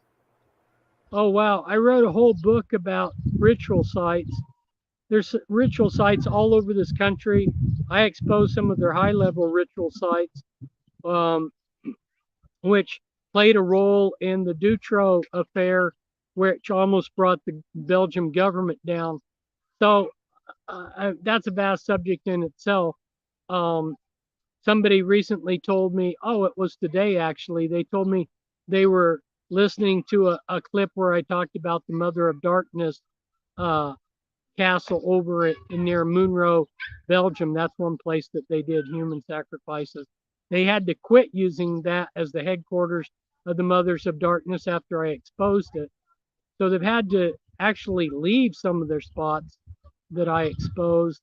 Oh, wow. I wrote a whole book about ritual sites. There's ritual sites all over this country. I expose some of their high-level ritual sites, which played a role in the Dutroux affair, which almost brought the Belgian government down. So that's a vast subject in itself. somebody recently told me, oh, it was today actually, they told me they were listening to a clip where I talked about the Mother of Darkness castle over near Munro, Belgium. That's one place that they did human sacrifices. They had to quit using that as the headquarters of the Mothers of Darkness after I exposed it. So they've had to actually leave some of their spots that I exposed.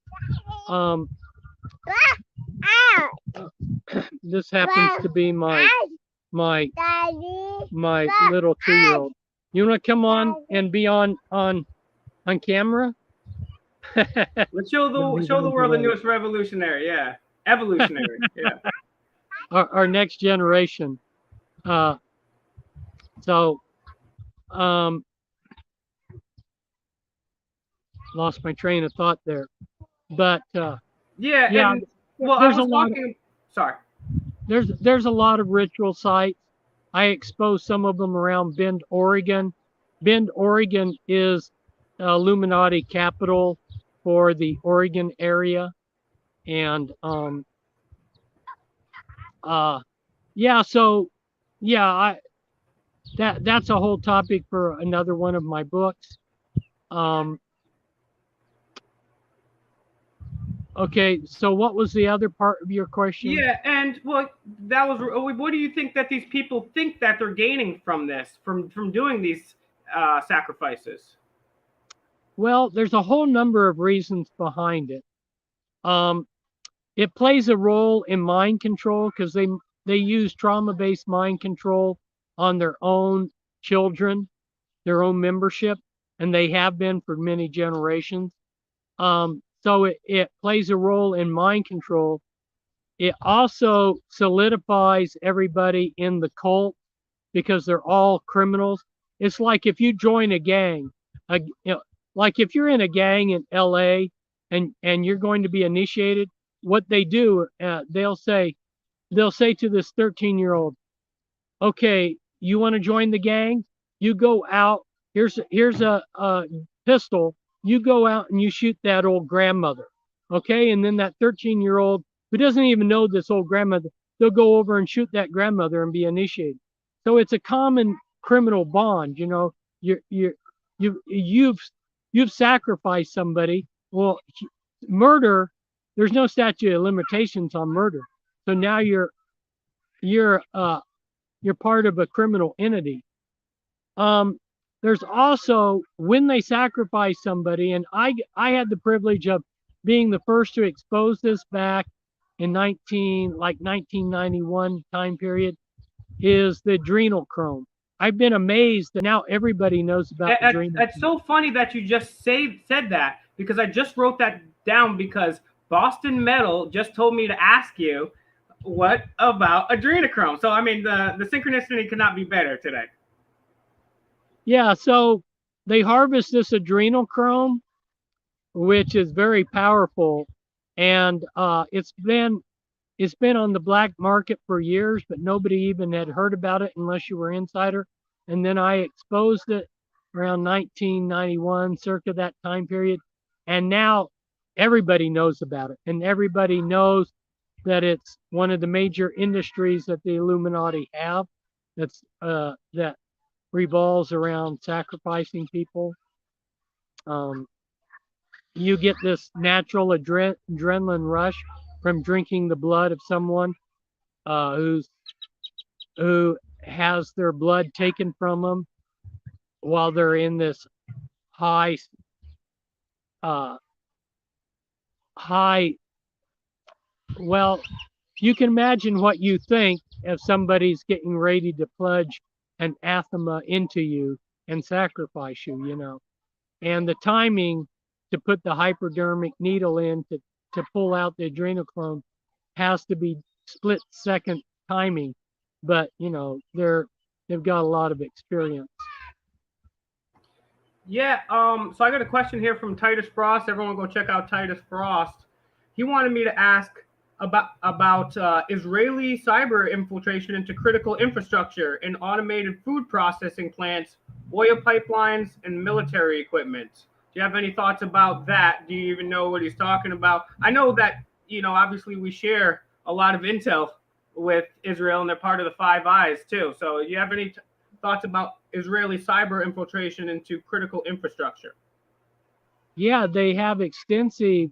This happens to be my little 2-year-old. You want to come on and be on camera? Let's show the world the newest revolutionary. Yeah, evolutionary. Yeah. Our next generation. Lost my train of thought there, but yeah. And, well, there's I was talking. Sorry. There's a lot of ritual sites. I exposed some of them around Bend, Oregon. Bend, Oregon is Illuminati capital for the Oregon area, and that's a whole topic for another one of my books. Okay, so what was the other part of your question? Yeah, and well, that was. What do you think that these people think that they're gaining from this, from doing these sacrifices? Well, there's a whole number of reasons behind it. It plays a role in mind control because they use trauma-based mind control on their own children, their own membership, and they have been for many generations. So it plays a role in mind control. It also solidifies everybody in the cult because they're all criminals. It's like if you join a gang, like if you're in a gang in LA and you're going to be initiated, what they do, they'll say to this 13-year-old, okay, you want to join the gang? You go out. Here's a pistol. You go out and you shoot that old grandmother, okay? And then that 13-year-old who doesn't even know this old grandmother, they'll go over and shoot that grandmother and be initiated. So it's a common criminal bond, you know. You've sacrificed somebody. Well, murder, there's no statute of limitations on murder. So now you're part of a criminal entity. There's also when they sacrifice somebody, and I had the privilege of being the first to expose this back in 1991 time period, is the adrenochrome. I've been amazed that now everybody knows about adrenochrome. It's so funny that you just said that, because I just wrote that down because Boston Metal just told me to ask you what about adrenochrome. So I mean the synchronicity could not be better today. Yeah, so they harvest this adrenochrome, which is very powerful, and it's been on the black market for years, but nobody even had heard about it unless you were insider. And then I exposed it around 1991, circa that time period, and now everybody knows about it, and everybody knows that it's one of the major industries that the Illuminati have. That revolves around sacrificing people. You get this natural adrenaline rush from drinking the blood of someone who has their blood taken from them while they're in this high. Well, you can imagine what you think if somebody's getting ready to pledge an anathema into you and sacrifice you, you know. And the timing to put the hypodermic needle in to pull out the adrenochrome has to be split second timing. But, you know, they've got a lot of experience. Yeah, so I got a question here from Titus Frost. Everyone go check out Titus Frost. He wanted me to ask about Israeli cyber infiltration into critical infrastructure and automated food processing plants, oil pipelines, and military equipment. Do you have any thoughts about that? Do you even know what he's talking about? I know that, you know, obviously we share a lot of intel with Israel, and they're part of the Five Eyes too. So, you have any thoughts about Israeli cyber infiltration into critical infrastructure? Yeah, they have extensive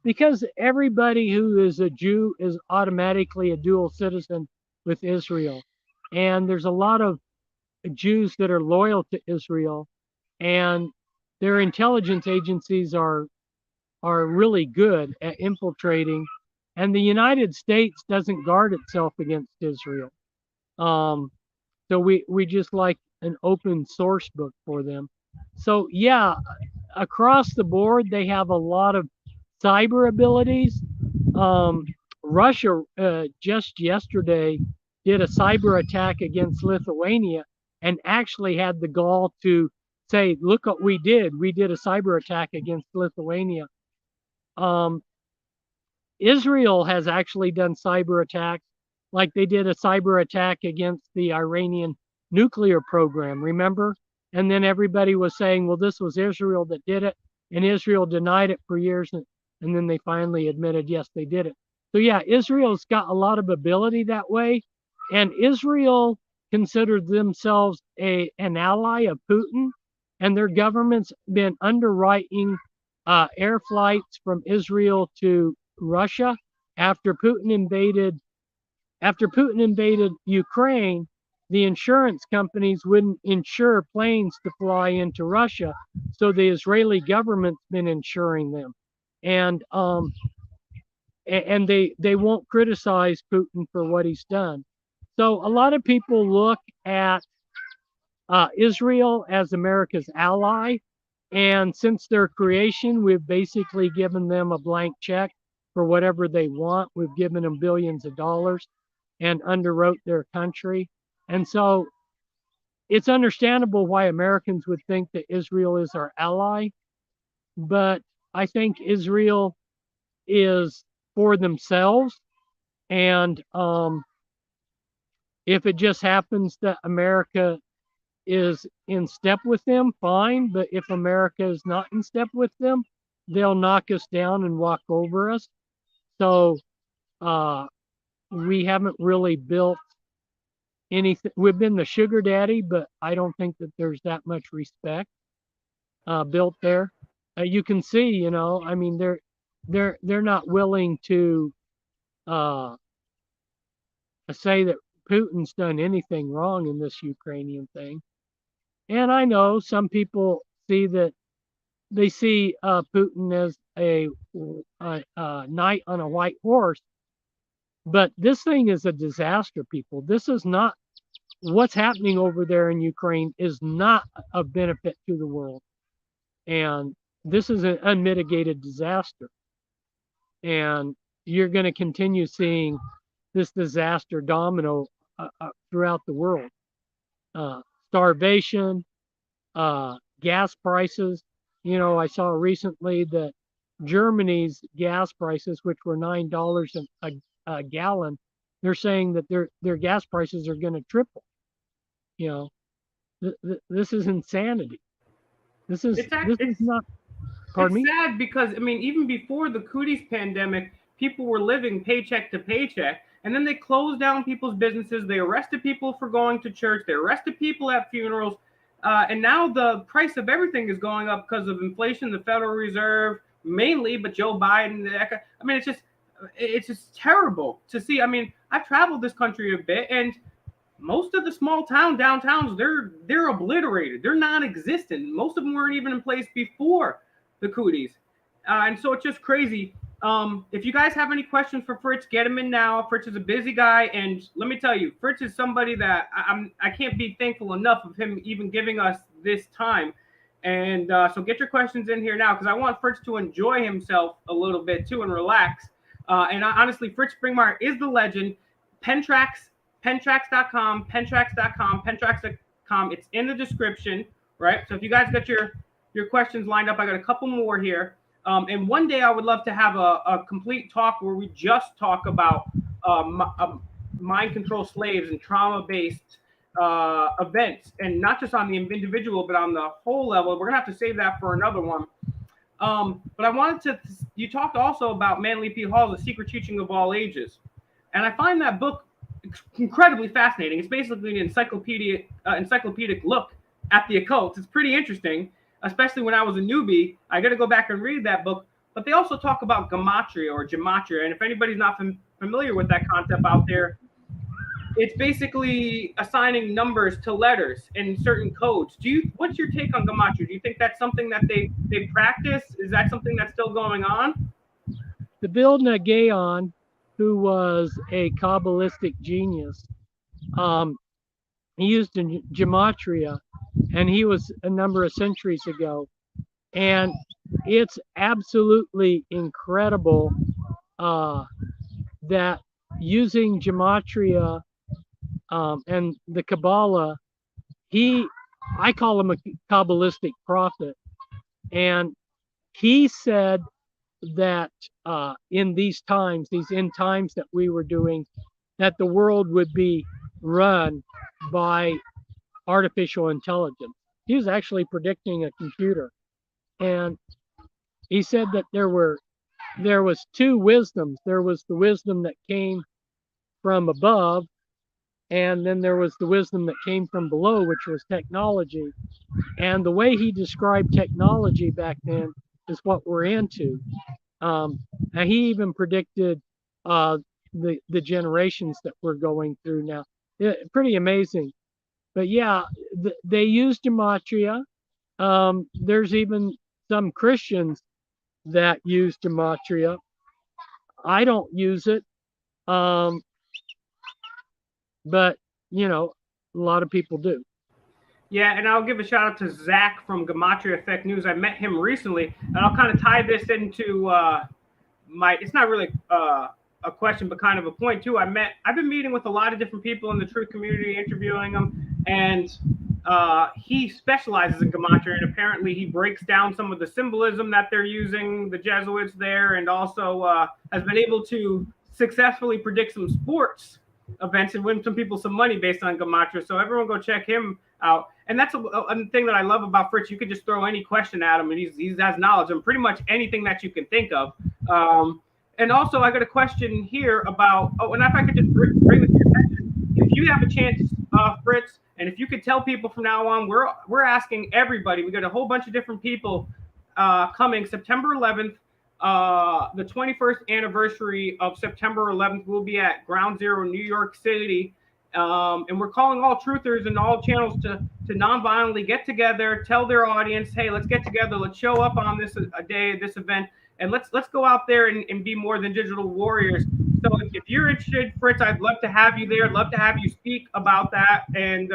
because everybody who is a Jew is automatically a dual citizen with Israel, and there's a lot of Jews that are loyal to Israel, and their intelligence agencies are really good at infiltrating, and the United States doesn't guard itself against Israel. Um, so we just like an open source book for them. So yeah, across the board they have a lot of cyber abilities. Um, Russia just yesterday did a cyber attack against Lithuania and actually had the gall to say, "Look what we did! We did a cyber attack against Lithuania." Um, Israel has actually done cyber attacks, like they did a cyber attack against the Iranian nuclear program, remember? And then everybody was saying, well, this was Israel that did it. And Israel denied it for years. And then they finally admitted, yes, they did it. So, yeah, Israel's got a lot of ability that way. And Israel considered themselves an ally of Putin. And their government's been underwriting air flights from Israel to Russia after Putin invaded Ukraine. The insurance companies wouldn't insure planes to fly into Russia, so the Israeli government's been insuring them, and they won't criticize Putin for what he's done. So a lot of people look at Israel as America's ally, and since their creation, we've basically given them a blank check for whatever they want. We've given them billions of dollars and underwrote their country. And so it's understandable why Americans would think that Israel is our ally. But I think Israel is for themselves. And if it just happens that America is in step with them, fine. But if America is not in step with them, they'll knock us down and walk over us. So we haven't really built anything. We've been the sugar daddy, but I don't think that there's that much respect built there. You can see, you know, I mean, they're not willing to say that Putin's done anything wrong in this Ukrainian thing. And I know some people see that they see Putin as a knight on a white horse, but this thing is a disaster, people. This is not what's happening over there in Ukraine is not of benefit to the world. And this is an unmitigated disaster. And you're going to continue seeing this disaster domino throughout the world. Starvation, gas prices. You know, I saw recently that Germany's gas prices, which were $9 a gallon, they're saying that their gas prices are going to triple. You know, this is insanity. This is not. Pardon me? It's sad because, I mean, even before the cooties pandemic, people were living paycheck to paycheck, and then they closed down people's businesses. They arrested people for going to church. They arrested people at funerals. And now the price of everything is going up because of inflation, the Federal Reserve mainly, but Joe Biden. I mean, it's just terrible to see. I mean, I've traveled this country a bit, and most of the small downtowns, they're obliterated. They're non-existent. Most of them weren't even in place before the cooties. And so it's just crazy. If you guys have any questions for Fritz, get him in now. Fritz is a busy guy, and let me tell you, Fritz is somebody that I can't be thankful enough of him even giving us this time. And so get your questions in here now, because I want Fritz to enjoy himself a little bit too and relax. And honestly, Fritz Springmeier is the legend. Pentrax.com. It's in the description, right? So if you guys got your questions lined up, I got a couple more here. And one day I would love to have a complete talk where we just talk about mind control slaves and trauma-based events, and not just on the individual, but on the whole level. We're gonna have to save that for another one. But I wanted to, you talked also about Manly P. Hall, the secret teaching of all ages. And I find that book incredibly fascinating. It's basically an encyclopedic look at the occult. It's pretty interesting, especially when I was a newbie. I got to go back and read that book. But they also talk about gematria or gematria, and if anybody's not familiar with that concept out there, it's basically assigning numbers to letters in certain codes. What's your take on gematria? Do you think that's something that they practice? Is that something that's still going on? The Bill Nagayon, who was a Kabbalistic genius, he used gematria, and he was a number of centuries ago. And it's absolutely incredible that using gematria and the Kabbalah, I call him a Kabbalistic prophet, and he said that in these times, these end times that we were doing, that the world would be run by artificial intelligence. He was actually predicting a computer, and he said that there was two wisdoms. There was the wisdom that came from above, and then there was the wisdom that came from below, which was technology. And the way he described technology back then is what we're into. And he even predicted the generations that we're going through now. Pretty amazing. But yeah, they use gematria. There's even some Christians that use gematria. I don't use it. But, a lot of people do. Yeah, and I'll give a shout out to Zach from Gematria Effect News. I met him recently, and I'll kind of tie this into it's not really a question, but kind of a point too. I've been meeting with a lot of different people in the truth community, interviewing them, and he specializes in Gematria, and apparently he breaks down some of the symbolism that they're using, the Jesuits there, and also has been able to successfully predict some sports events and win some people some money based on Gematria. So everyone go check him out. And that's a thing that I love about Fritz. You could just throw any question at him, and he has knowledge on pretty much anything that you can think of. And also, I got a question here about. Oh, and if I could just bring this to your attention, if you have a chance, Fritz, and if you could tell people from now on, we're asking everybody. We got a whole bunch of different people coming September 11th. The 21st anniversary of September 11th will be at Ground Zero, New York City. And we're calling all truthers and all channels to non-violently get together, tell their audience, hey, let's get together, let's show up on this event, and let's go out there and be more than digital warriors. So if you're interested, Fritz, I'd love to have you there. I'd love to have you speak about that, and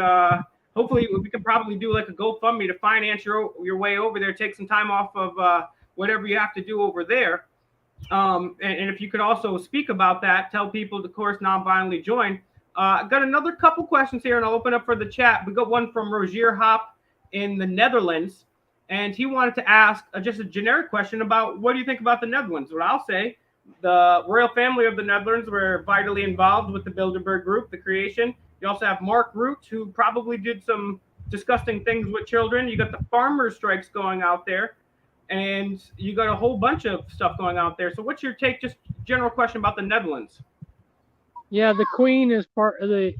hopefully we can probably do like a GoFundMe to finance your way over there, take some time off of whatever you have to do over there. And if you could also speak about that, tell people to, of course, non-violently join. I've got another couple questions here, and I'll open up for the chat. We got one from Rogier Hop in the Netherlands, and he wanted to ask just a generic question about what do you think about the Netherlands? What I'll say, the royal family of the Netherlands were vitally involved with the Bilderberg Group, the creation. You also have Mark Rutte, who probably did some disgusting things with children. You got the farmer strikes going out there, and you got a whole bunch of stuff going out there. So what's your take, just general question about the Netherlands? Yeah, the Queen is part of the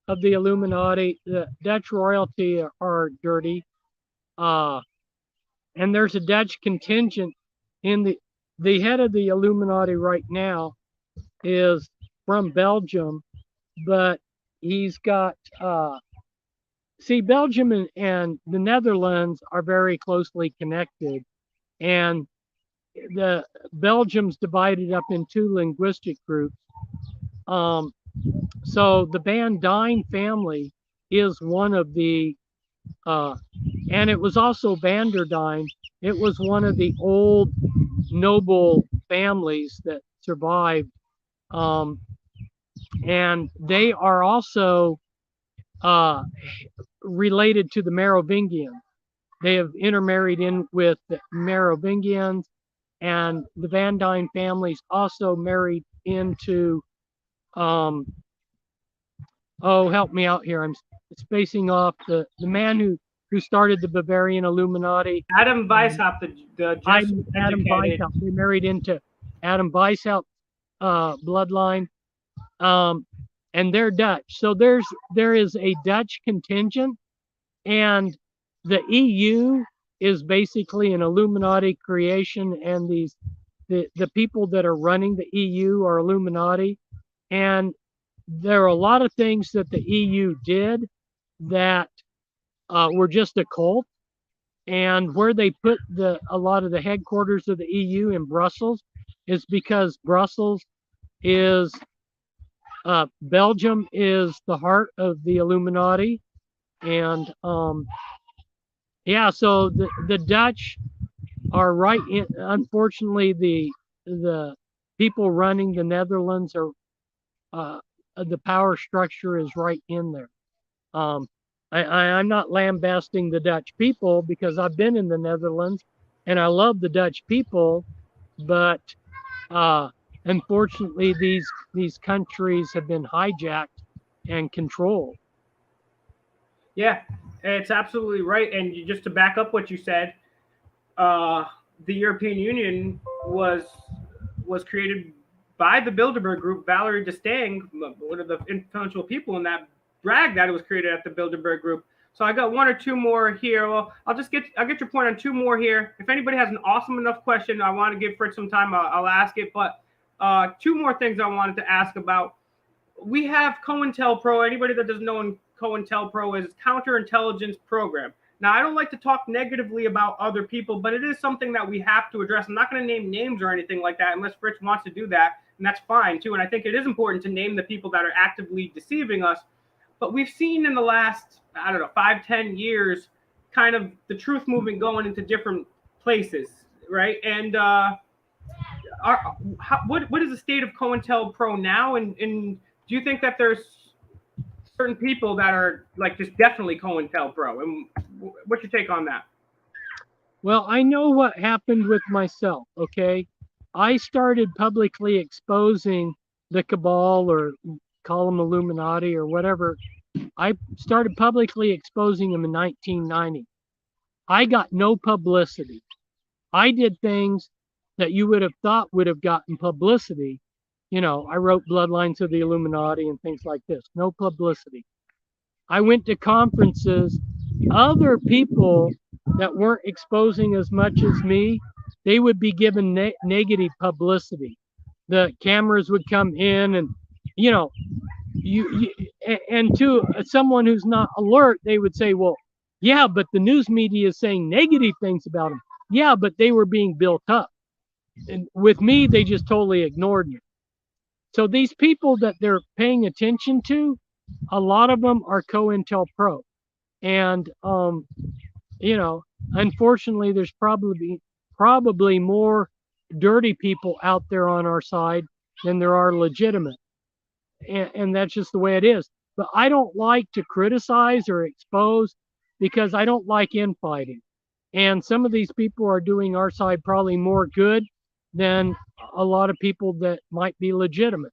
Illuminati. The Dutch royalty are dirty, and there's a Dutch contingent in the head of the Illuminati right now is from Belgium, but he's got Belgium and the Netherlands are very closely connected, and the Belgium's divided up in two linguistic groups. So the Van Dyne family is one of the, and it was also Van der Dyne. It was one of the old noble families that survived. And they are also related to the Merovingians. They have intermarried in with the Merovingians, and the Van Dyne families also married into help me out here. I'm spacing off the man who started the Bavarian Illuminati. Adam Weishaupt, the Adam Weishaupt. They married into Adam Weishaupt bloodline, and they're Dutch. So there is a Dutch contingent, and the EU is basically an Illuminati creation, and the people that are running the EU are Illuminati, and there are a lot of things that the EU did that were just a cult, and where they put a lot of the headquarters of the EU in Brussels is because Brussels is Belgium is the heart of the Illuminati, and yeah, so the Dutch are right in. Unfortunately, the people running the Netherlands are the power structure is right in there. I'm not lambasting the Dutch people because I've been in the Netherlands and I love the Dutch people, but unfortunately these countries have been hijacked and controlled. Yeah, it's absolutely right. And just to back up what you said, the European Union was created by the Bilderberg Group. Valerie D'Estaing, one of the influential people in that, bragged that it was created at the Bilderberg Group. So I got one or two more here. Well, I'll get your point on two more here. If anybody has an awesome enough question, I want to give Fritz some time. I'll ask it. But two more things I wanted to ask about. We have COINTELPRO. Anybody that doesn't know what COINTELPRO is counterintelligence program. Now, I don't like to talk negatively about other people, but it is something that we have to address. I'm not going to name names or anything like that unless Fritz wants to do that, and that's fine too. And I think it is important to name the people that are actively deceiving us. But we've seen in the last, 5-10 years, kind of the truth movement going into different places, right? And what is the state of COINTELPRO now? And do you think that there's certain people that are like just definitely COINTELPRO? And what's your take on that? Well, I know what happened with myself, okay? I started publicly exposing the cabal, or call them Illuminati or whatever. I started publicly exposing them in 1990. I got no publicity. I did things that you would have thought would have gotten publicity. You know, I wrote Bloodlines of the Illuminati and things like this. No publicity. I went to conferences. Other people that weren't exposing as much as me, they would be given negative publicity. The cameras would come in, and you know, and to someone who's not alert, they would say, well, yeah, but the news media is saying negative things about them. Yeah, but they were being built up. And with me, they just totally ignored me. So these people that they're paying attention to, a lot of them are COINTELPRO. And, you know, unfortunately, there's probably more dirty people out there on our side than there are legitimate. And that's just the way it is. But I don't like to criticize or expose because I don't like infighting. And some of these people are doing our side probably more good than a lot of people that might be legitimate.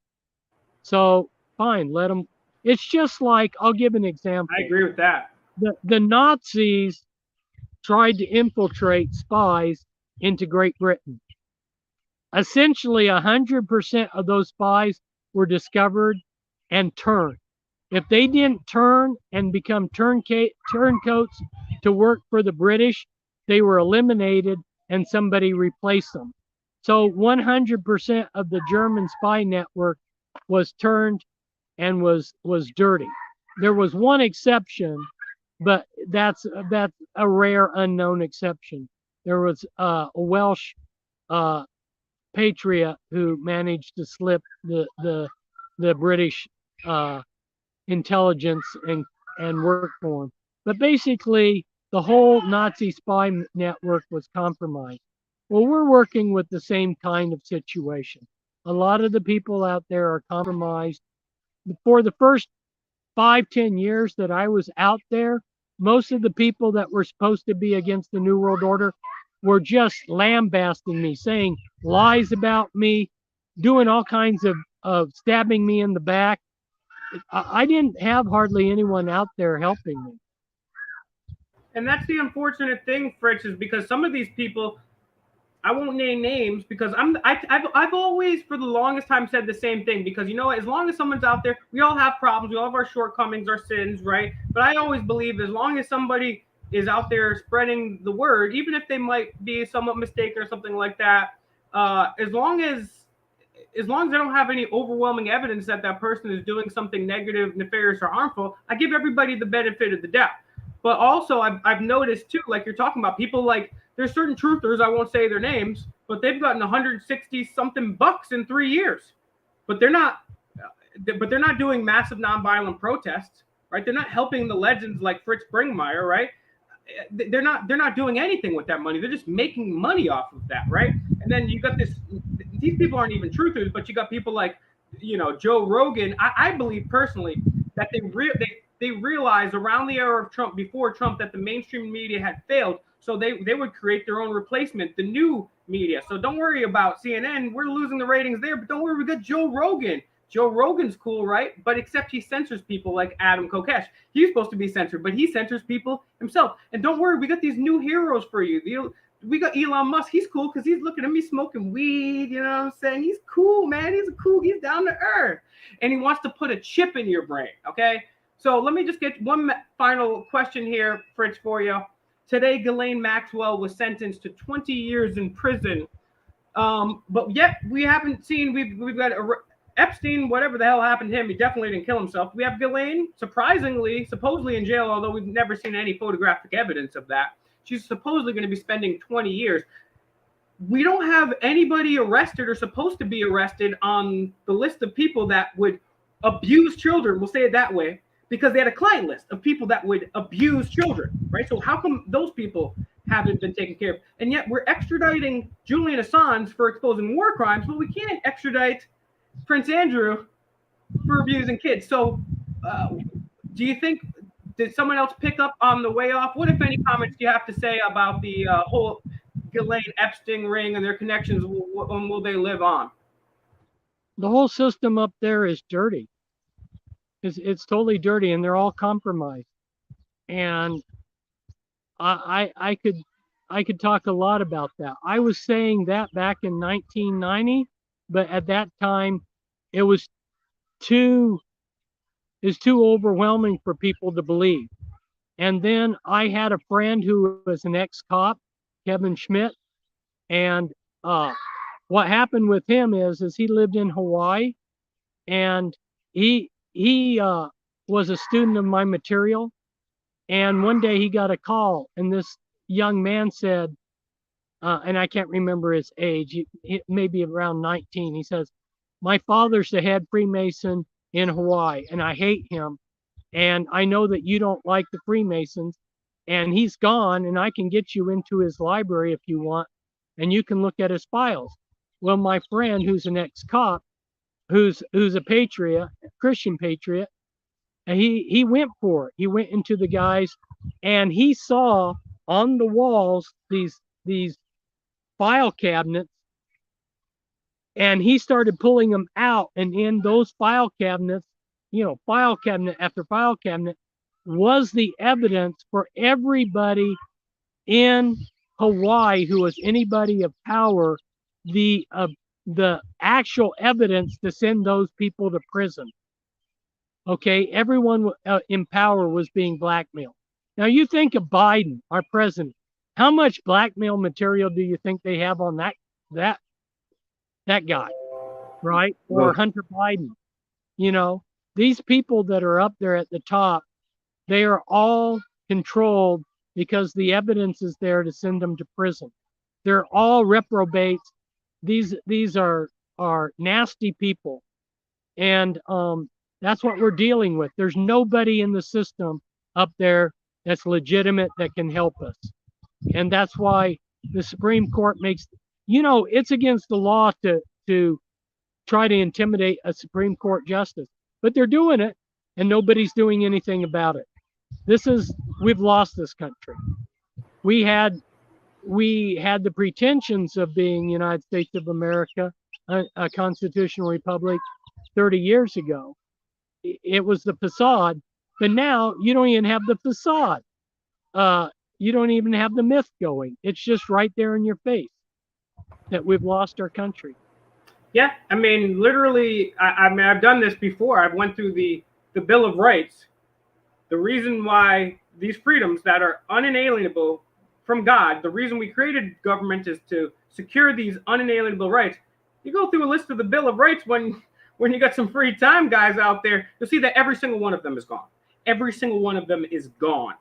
So fine, let them. It's just like, I'll give an example. I agree with that. The Nazis tried to infiltrate spies into Great Britain. Essentially, 100% of those spies were discovered and turned. If they didn't turn and become turncoats to work for the British, they were eliminated and somebody replaced them. So 100% of the German spy network was turned and was dirty. There was one exception, but that's a rare unknown exception. There was a Welsh patriot who managed to slip the British intelligence and work for him. But basically, the whole Nazi spy network was compromised. Well, we're working with the same kind of situation. A lot of the people out there are compromised. For the first 5-10 years that I was out there, most of the people that were supposed to be against the New World Order were just lambasting me, saying lies about me, doing all kinds of stabbing me in the back. I didn't have hardly anyone out there helping me. And that's the unfortunate thing, Fritz, is because some of these people, I won't name names because I've always for the longest time said the same thing, because you know what, as long as someone's out there, we all have problems, we all have our shortcomings, our sins, right? But I always believe as long as somebody is out there spreading the word, even if they might be somewhat mistaken or something like that, as long as I don't have any overwhelming evidence that that person is doing something negative, nefarious, or harmful, I give everybody the benefit of the doubt. But also, I've noticed too, like you're talking about, people like there's certain truthers, I won't say their names, but they've gotten 160 something bucks in 3 years, but they're not doing massive nonviolent protests, right? They're not helping the legends like Fritz Springmeier, right? They're not doing anything with that money. They're just making money off of that, right? And then you got this. These people aren't even truthers, but you got people like, Joe Rogan. I believe personally that they realized around the era of Trump, before Trump, that the mainstream media had failed, so they would create their own replacement, the new media. So don't worry about CNN. We're losing the ratings there, but don't worry, we got Joe Rogan. Joe Rogan's cool, right? But except he censors people like Adam Kokesh. He's supposed to be censored, but he censors people himself. And don't worry, we got these new heroes for you. We got Elon Musk. He's cool because he's looking at me smoking weed. You know what I'm saying? He's cool, man. He's down to earth. And he wants to put a chip in your brain, okay? So let me just get one final question here, Fritz, for you. Today, Ghislaine Maxwell was sentenced to 20 years in prison. But yet we haven't seen, we've got Epstein, whatever the hell happened to him, he definitely didn't kill himself. We have Ghislaine, supposedly in jail, although we've never seen any photographic evidence of that. She's supposedly going to be spending 20 years. We don't have anybody arrested or supposed to be arrested on the list of people that would abuse children, we'll say it that way, because they had a client list of people that would abuse children, right? So how come those people haven't been taken care of? And yet we're extraditing Julian Assange for exposing war crimes, but we can't extradite Prince Andrew for abusing kids. So do you think, did someone else pick up on the way off? What, if any, comments do you have to say about the whole Ghislaine Epstein ring and their connections? When will they live on? The whole system up there is dirty. It's totally dirty, and they're all compromised. And I could talk a lot about that. I was saying that back in 1990, but at that time it was too overwhelming for people to believe. And then I had a friend who was an ex-cop, Kevin Schmidt, and what happened with him is he lived in Hawaii, and he was a student of my material. And one day he got a call, and this young man said, and I can't remember his age, maybe around 19. He says, "My father's the head Freemason in Hawaii, and I hate him. And I know that you don't like the Freemasons, and he's gone, and I can get you into his library if you want, and you can look at his files." Well, my friend, who's an ex-cop, who's a patriot, a Christian patriot, and he went for it. He went into the guys, and he saw on the walls these file cabinets, and he started pulling them out. And in those file cabinets, file cabinet after file cabinet, was the evidence for everybody in Hawaii who was anybody of power, the actual evidence to send those people to prison. Okay, everyone in power was being blackmailed. Now you think of Biden, our president. How much blackmail material do you think they have on that guy, right? Or Hunter Biden? These people that are up there at the top, they are all controlled because the evidence is there to send them to prison. They're all reprobates. These are nasty people, and that's what we're dealing with. There's nobody in the system up there that's legitimate that can help us. And that's why the Supreme Court makes, it's against the law to try to intimidate a Supreme Court justice, but they're doing it, and nobody's doing anything about it. We've lost this country. We had the pretensions of being United States of America, a constitutional republic 30 years ago. It was the facade, but now you don't even have the facade. You don't even have the myth going. It's just right there in your face. that we've lost our country. Yeah, I mean, literally, I mean, I've done this before. I've went through the Bill of Rights. The reason why these freedoms that are unalienable from God, the reason we created government is to secure these unalienable rights. You go through a list of the Bill of Rights when you got some free time, guys out there, you'll see that every single one of them is gone. Every single one of them is gone.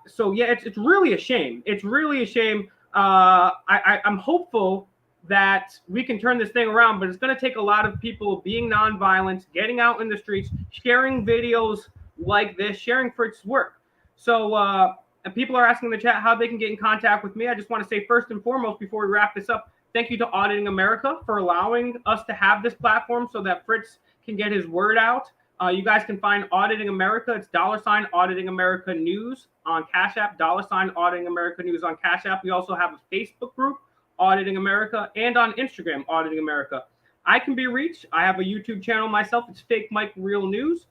So yeah, it's really a shame. It's really a shame. I'm hopeful that we can turn this thing around, but it's going to take a lot of people being nonviolent, getting out in the streets, sharing videos like this, sharing Fritz's work. So and people are asking in the chat how they can get in contact with me. I just want to say first and foremost, before we wrap this up, thank you to Auditing America for allowing us to have this platform so that Fritz can get his word out. You guys can find Auditing America. It's $ Auditing America News on Cash App, $ Auditing America News on Cash App. We also have a Facebook group, Auditing America, and on Instagram, Auditing America. I can be reached. I have a YouTube channel myself. It's Fake Mike Real News.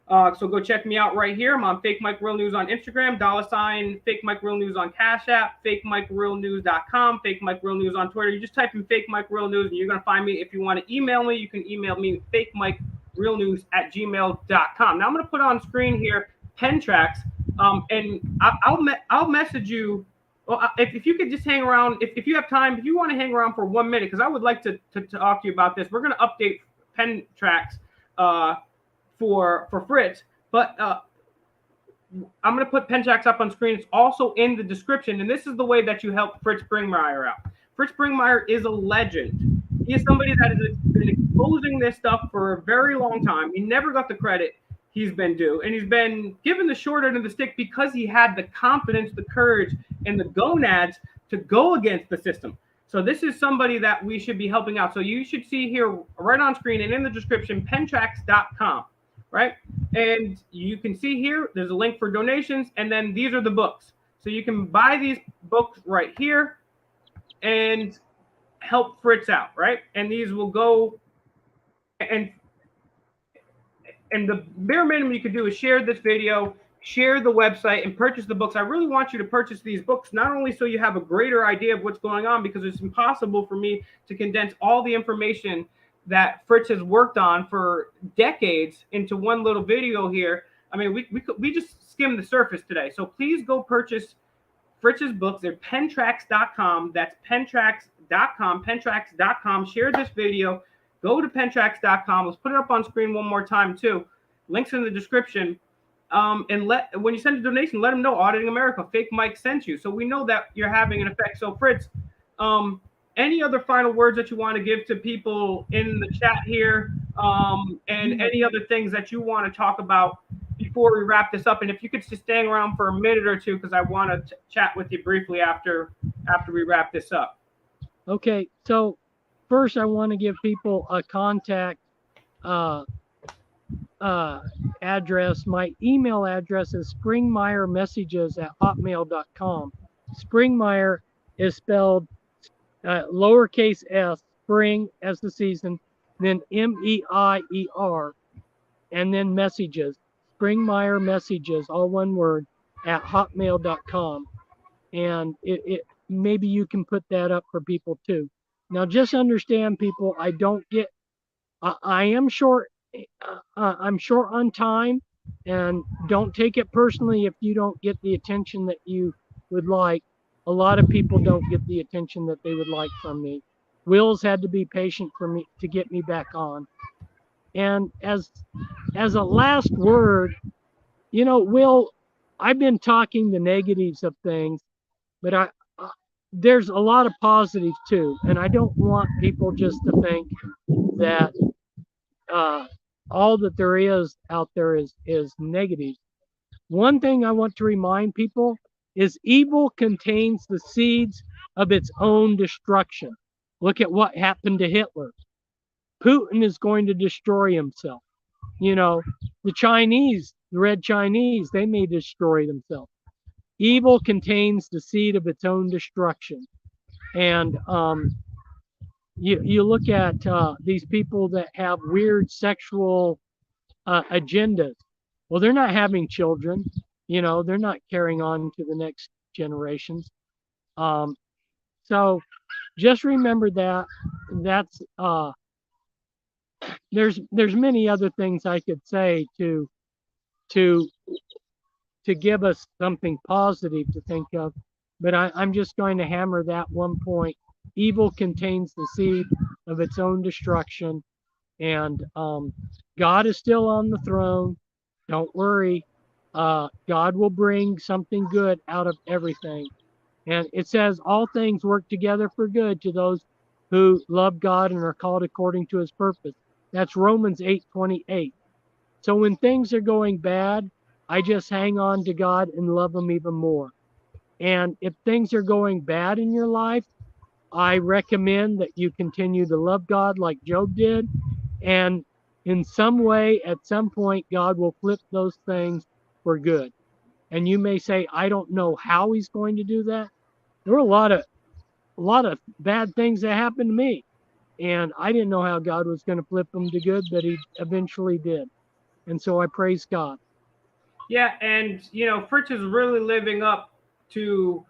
So go check me out right here. I'm on Fake Mike Real News on Instagram, $ Fake Mike Real News on Cash App, FakeMikeRealNews.com, Fake Mike Real News on Twitter. You just type in Fake Mike Real News and you're going to find me. If you want to email me, you can email me FakeMikeRealNews@gmail.com. Now I'm going to put on screen here pen tracks, and I'll message you. Well, if you could just hang around, if you have time, if you want to hang around for 1 minute, because I would like to talk to you about this. We're going to update pen tracks for Fritz, but I'm going to put pen tracks up on screen. It's also in the description, and this is the way that you help Fritz Springmeier out. Fritz Springmeier is a legend. He is somebody that has been exposing this stuff for a very long time. He never got the credit he's been due, and he's been given the short end of the stick because he had the confidence, the courage, and the gonads to go against the system. So this is somebody that we should be helping out. So you should see here right on screen and in the description, pentracks.com, right? And you can see here, there's a link for donations, and then these are the books. So you can buy these books right here and help Fritz out, right? And these will go, and the bare minimum you could do is share this video, share the website, and purchase the books. I really want you to purchase these books, not only so you have a greater idea of what's going on, because it's impossible for me to condense all the information that Fritz has worked on for decades into one little video here. I mean, we just skimmed the surface today. So please go purchase Fritz's books. They're pentracks.com. That's pentracks.com, pentracks.com. Share this video. Go to pentracks.com. Let's put it up on screen one more time too. Links in the description. And when you send a donation, let them know Auditing America, Fake Mike sent you. So we know that you're having an effect. So Fritz, any other final words that you want to give to people in the chat here, and any other things that you want to talk about before we wrap this up? And if you could just stay around for a minute or two, because I want to chat with you briefly after we wrap this up. Okay, so first I want to give people a contact address. My email address is springmeiermessages@hotmail.com. Springmeier is spelled lowercase s, spring as the season, then MEIER, and then messages. Springmeier messages, all one word, @hotmail.com. And it maybe you can put that up for people too. Now just understand, people, I am short. I'm short on time, and don't take it personally if you don't get the attention that you would like. A lot of people don't get the attention that they would like from me. Will's had to be patient for me to get me back on. And as a last word, Will, I've been talking the negatives of things, but there's a lot of positives too. And I don't want people just to think that all that there is out there is negative. One thing I want to remind people is evil contains the seeds of its own destruction. Look at what happened to Hitler. Putin is going to destroy himself. The Chinese, the Red Chinese, they may destroy themselves. Evil contains the seed of its own destruction. And you look at these people that have weird sexual agendas. Well, they're not having children. They're not carrying on to the next generations. So just remember that that's there's many other things I could say to to give us something positive to think of, but I'm just going to hammer that one point. Evil contains the seed of its own destruction, and God is still on the throne. Don't worry. God will bring something good out of everything. And it says all things work together for good to those who love God and are called according to his purpose. That's Romans 8:28. So when things are going bad, I just hang on to God and love him even more. And if things are going bad in your life, I recommend that you continue to love God like Job did. And in some way, at some point, God will flip those things for good. And you may say, I don't know how he's going to do that. There were a lot of bad things that happened to me. And I didn't know how God was going to flip them to good, but he eventually did. And so I praise God. Yeah, and Fritz is really living up to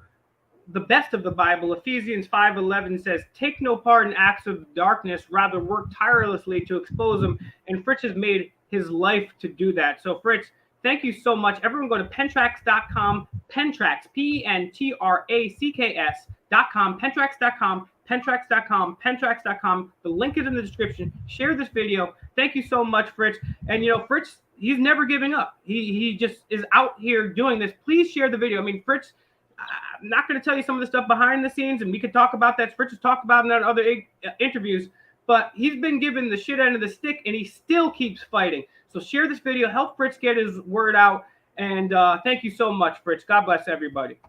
the best of the Bible. Ephesians 5:11 says, "Take no part in acts of darkness, rather work tirelessly to expose them." And Fritz has made his life to do that. So Fritz, thank you so much. Everyone go to pentracks.com, Pentracks, pentracks.com, pentracks.com, pentracks.com. The link is in the description. Share this video. Thank you so much, Fritz. And Fritz, he's never giving up. He just is out here doing this. Please share the video. I mean, Fritz, I'm not going to tell you some of the stuff behind the scenes, and we could talk about that. Fritz has talked about in other interviews, but he's been given the shit end of the stick, and he still keeps fighting. So share this video, help Fritz get his word out, and thank you so much, Fritz. God bless everybody.